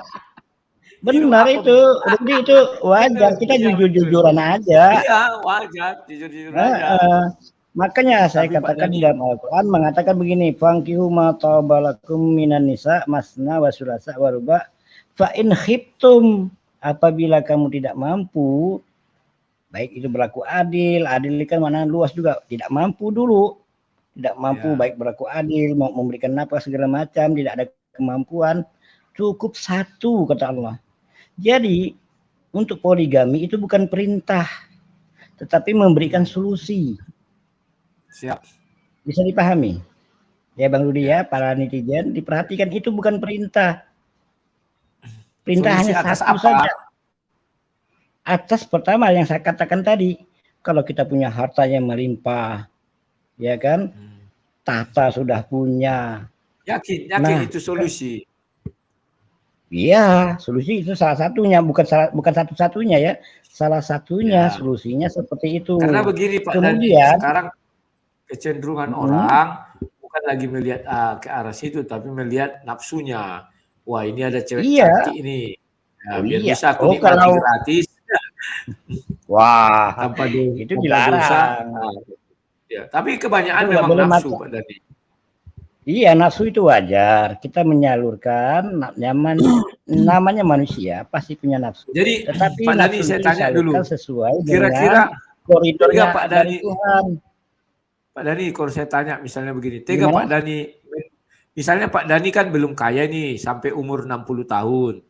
benar itu, Rudi itu wajar. Kita jujur-jujuran aja. Iya, wajar, jujur-jujuran aja. Makanya saya katakan di dalam Al-Quran mengatakan begini, fankihu ma tabalakum minan nisa masna wa sulasa wa ruba fa in khiftum. Apabila kamu tidak mampu, baik itu berlaku adil kan mana luas juga, tidak mampu dulu, tidak mampu baik berlaku adil, mau memberikan nafkah segala macam, tidak ada kemampuan, cukup 1 kata Allah. Jadi untuk poligami itu bukan perintah, tetapi memberikan solusi. Siap. Bisa dipahami? Ya Bang Rudi ya, para netizen diperhatikan itu bukan perintah. Perintah hanya 1 saja. Atas pertama yang saya katakan tadi, kalau kita punya harta yang melimpah, ya kan, tahta sudah punya. Yakin itu solusi. Iya, solusi itu salah satunya, bukan satu-satunya ya, salah satunya solusinya seperti itu. Karena begini Pak, kemudian sekarang kecenderungan orang bukan lagi melihat ke arah situ, tapi melihat nafsunya. Wah, ini ada cewek cantik ini. Nah, biar bisa aku nikmati gratis. Wah, tanpa itu dilarang. Ya, tapi kebanyakan memang nafsu Pak Dani. Iya, nafsu itu wajar. Kita menyalurkan namanya manusia pasti punya nafsu. Jadi tetapi Pak Dani saya tanya dulu. Sesuai kira-kira koridornya Pak dari Dhani, Tuhan. Pak Dhani, kalau saya tanya misalnya begini, tega Gimana? Pak Dhani, misalnya Pak Dhani kan belum kaya nih sampai umur 60 tahun.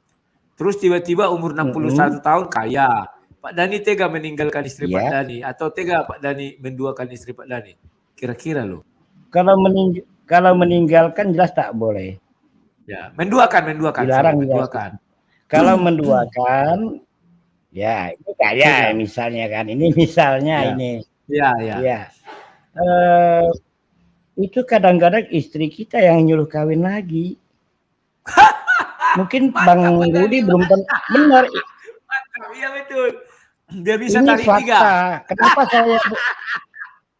Terus tiba-tiba umur 61 tahun kaya. Pak Dhani tega meninggalkan istri Pak Iya. Dhani atau tega Pak Dhani menduakan istri Pak Dhani? Kira-kira loh. Kalau meninggalkan jelas tak boleh. Ya, menduakan, Dilarang sorry, jelas. menduakan. Kalau menduakan, ya ini kaya misalnya kan, ini misalnya Ya. ini. Iya. Ya. Itu kadang-kadang istri kita yang nyuruh kawin lagi. Mungkin Bang Rudi belum benar. Mantap, iya betul. Biar bisa Ini tarik fakta. 3. Kenapa saya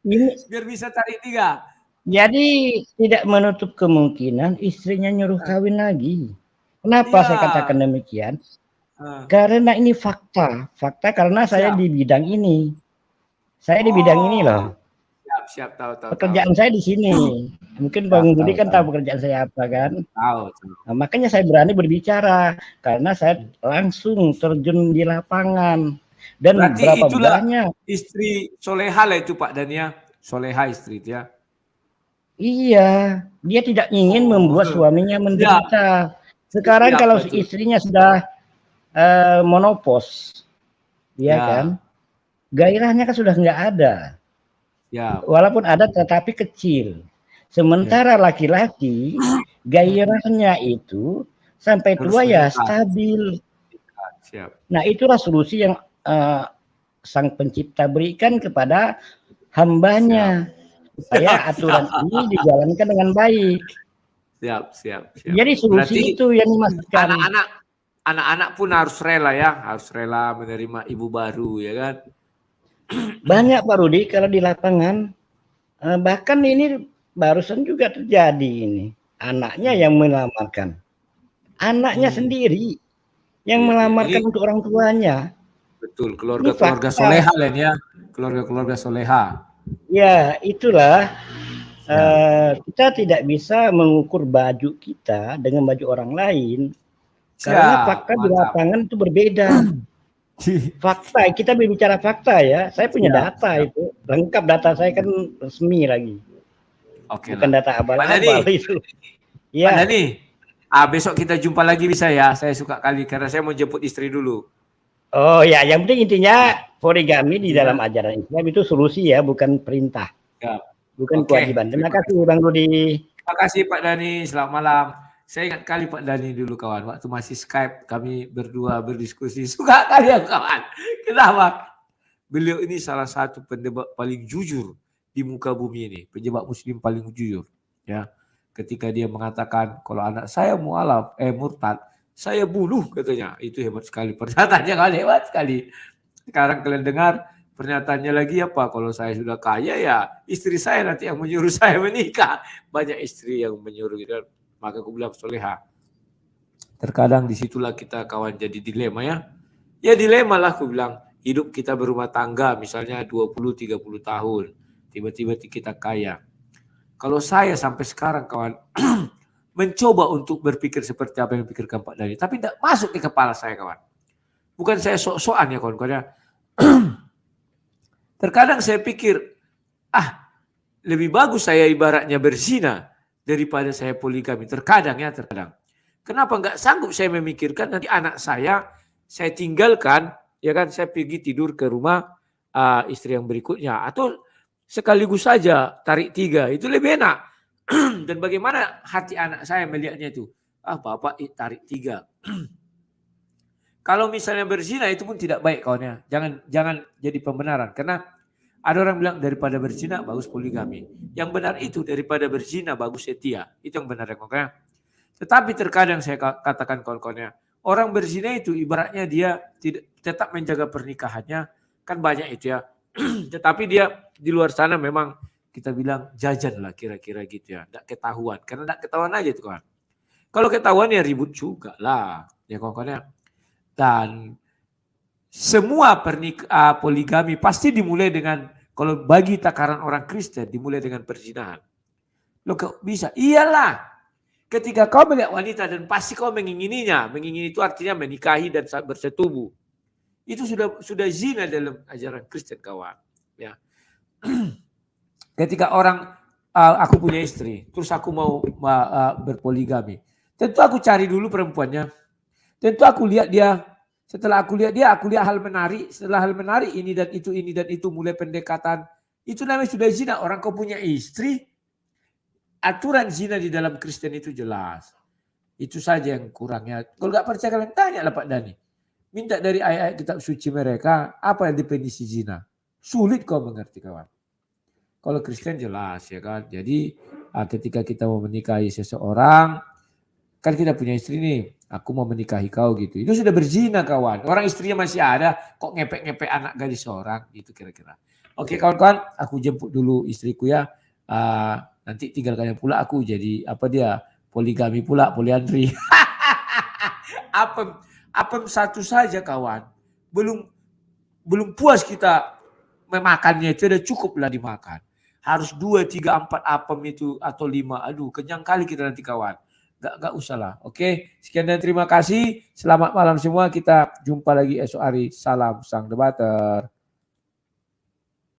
ini? Biar bisa tarik 3. Jadi tidak menutup kemungkinan istrinya nyuruh kawin lagi. Kenapa saya katakan demikian? Karena ini fakta. Fakta karena saya di bidang ini. Saya di bidang ini loh. Siap, tahu. Pekerjaan saya di sini. Mungkin Bang Budi kan tahu pekerjaan saya apa kan? Tahu. Nah, makanya saya berani berbicara karena saya langsung terjun di lapangan. Dan Berarti berapa itulah banyak istri soleha lah itu Pak Dania. Soleha istri itu ya. Iya, dia tidak ingin membuat suaminya menderita. Sekarang kalau istrinya sudah monopos, ya kan, gairahnya kan sudah nggak ada. Ya. Walaupun ada tetapi kecil. Sementara laki-laki gairahnya itu sampai tua ya stabil. Nah itulah solusi yang Sang Pencipta berikan kepada hambanya. Supaya aturan ini dijalankan dengan baik. Siap. Jadi solusi itu yang dimaksudkan. Anak-anak pun harus rela ya, harus rela menerima ibu baru ya kan. Banyak Pak Rudi kalau di lapangan, bahkan ini barusan juga terjadi ini. Anaknya yang melamarkan, anaknya sendiri yang melamarkan untuk orang tuanya. Betul, keluarga soleha Len ya, keluarga soleha. Ya, itulah kita tidak bisa mengukur baju kita dengan baju orang lain karena fakta di lapangan itu berbeda. Fakta, kita berbicara fakta ya. Saya punya data itu, lengkap data saya kan resmi lagi. Oke. Bukan data abal-abal itu. Ya. Pak Dhani, besok kita jumpa lagi bisa ya. Saya suka kali karena saya mau jemput istri dulu. Oh ya, yang penting intinya poligami di dalam ajaran Islam itu solusi ya, bukan perintah. Ya. Bukan kewajiban. Terima kasih Bang Rudi. Terima kasih Pak Dhani, selamat malam. Saya ingat kali Pak Dhani dulu kawan, waktu masih Skype kami berdua berdiskusi. Suka kali ya kawan. Kenapa? Beliau ini salah satu pendebat paling jujur di muka bumi ini, pendebat muslim paling jujur. Ya, ketika dia mengatakan kalau anak saya mualaf, murtad, saya bunuh katanya. Itu hebat sekali. Pernyataannya kan hebat sekali. Sekarang kalian dengar pernyataannya lagi apa? Kalau saya sudah kaya ya istri saya nanti yang menyuruh saya menikah. Banyak istri yang menyuruh gitu. Maka aku bilang soleha. Terkadang disitulah kita kawan jadi dilema ya. Ya dilema lah aku bilang. Hidup kita berumah tangga misalnya 20-30 tahun. Tiba-tiba kita kaya. Kalau saya sampai sekarang kawan mencoba untuk berpikir seperti apa yang dipikirkan Pak Dhani. Tapi tidak masuk di kepala saya kawan. Bukan saya sok-sokan ya kawan-kawan ya. Terkadang saya pikir, lebih bagus saya ibaratnya berzina daripada saya poligami. Terkadang. Kenapa nggak sanggup saya memikirkan nanti anak saya tinggalkan, ya kan, saya pergi tidur ke rumah istri yang berikutnya. Atau sekaligus saja tarik 3, itu lebih enak. Dan bagaimana hati anak saya melihatnya itu? Bapak tarik 3. Kalau misalnya berzina itu pun tidak baik kawannya. Jangan jadi pembenaran. Karena ada orang bilang daripada berzina bagus poligami. Yang benar itu daripada berzina bagus setia. Itu yang benar ya kawan. Tetapi terkadang saya katakan kawan-kawannya, orang berzina itu ibaratnya dia tidak tetap menjaga pernikahannya. Kan banyak itu ya. Tetapi dia di luar sana memang kita bilang jajan lah kira-kira gitu ya. Tidak ketahuan. Karena tidak ketahuan aja itu kawan. Kalau ketahuan ya ribut juga lah. Ya kawan-kawannya. Dan semua poligami pasti dimulai dengan, kalau bagi takaran orang Kristen, dimulai dengan perzinahan. Loh kok bisa? Iyalah. Ketika kau melihat wanita dan pasti kau mengingininya. Mengingini itu artinya menikahi dan bersetubuh. Itu sudah zina dalam ajaran Kristen, kawan. Ya. Ketika orang aku punya istri, terus aku mau berpoligami, tentu aku cari dulu perempuannya. Tentu aku lihat dia. Setelah aku lihat dia, aku lihat hal menarik. Setelah hal menarik ini dan itu, mulai pendekatan. Itu namanya sudah zina. Orang kau punya istri, aturan zina di dalam Kristen itu jelas. Itu saja yang kurangnya. Kalau nggak percaya kalian tanya lah Pak Dhani. Minta dari ayat-ayat kitab suci mereka, apa yang definisi zina? Sulit kau mengerti, kawan. Kalau Kristen jelas, ya kan. Jadi ketika kita mau menikahi seseorang, kan kita punya istri nih, aku mau menikahi kau gitu. Itu sudah berzina, kawan. Orang istrinya masih ada, kok ngepek-ngepek anak gadis seorang, gitu kira-kira. Oke kawan-kawan, aku jemput dulu istriku ya. Nanti tinggal kalian pula aku jadi poligami pula, poliandri. Apem satu saja, kawan. Belum puas kita memakannya, itu udah cukup lah dimakan. Harus 2, 3, 4 apem itu atau 5. Aduh, kenyang kali kita nanti, kawan. Gak usah lah. Oke, sekian dan terima kasih. Selamat malam semua. Kita jumpa lagi esok hari. Salam sang debater.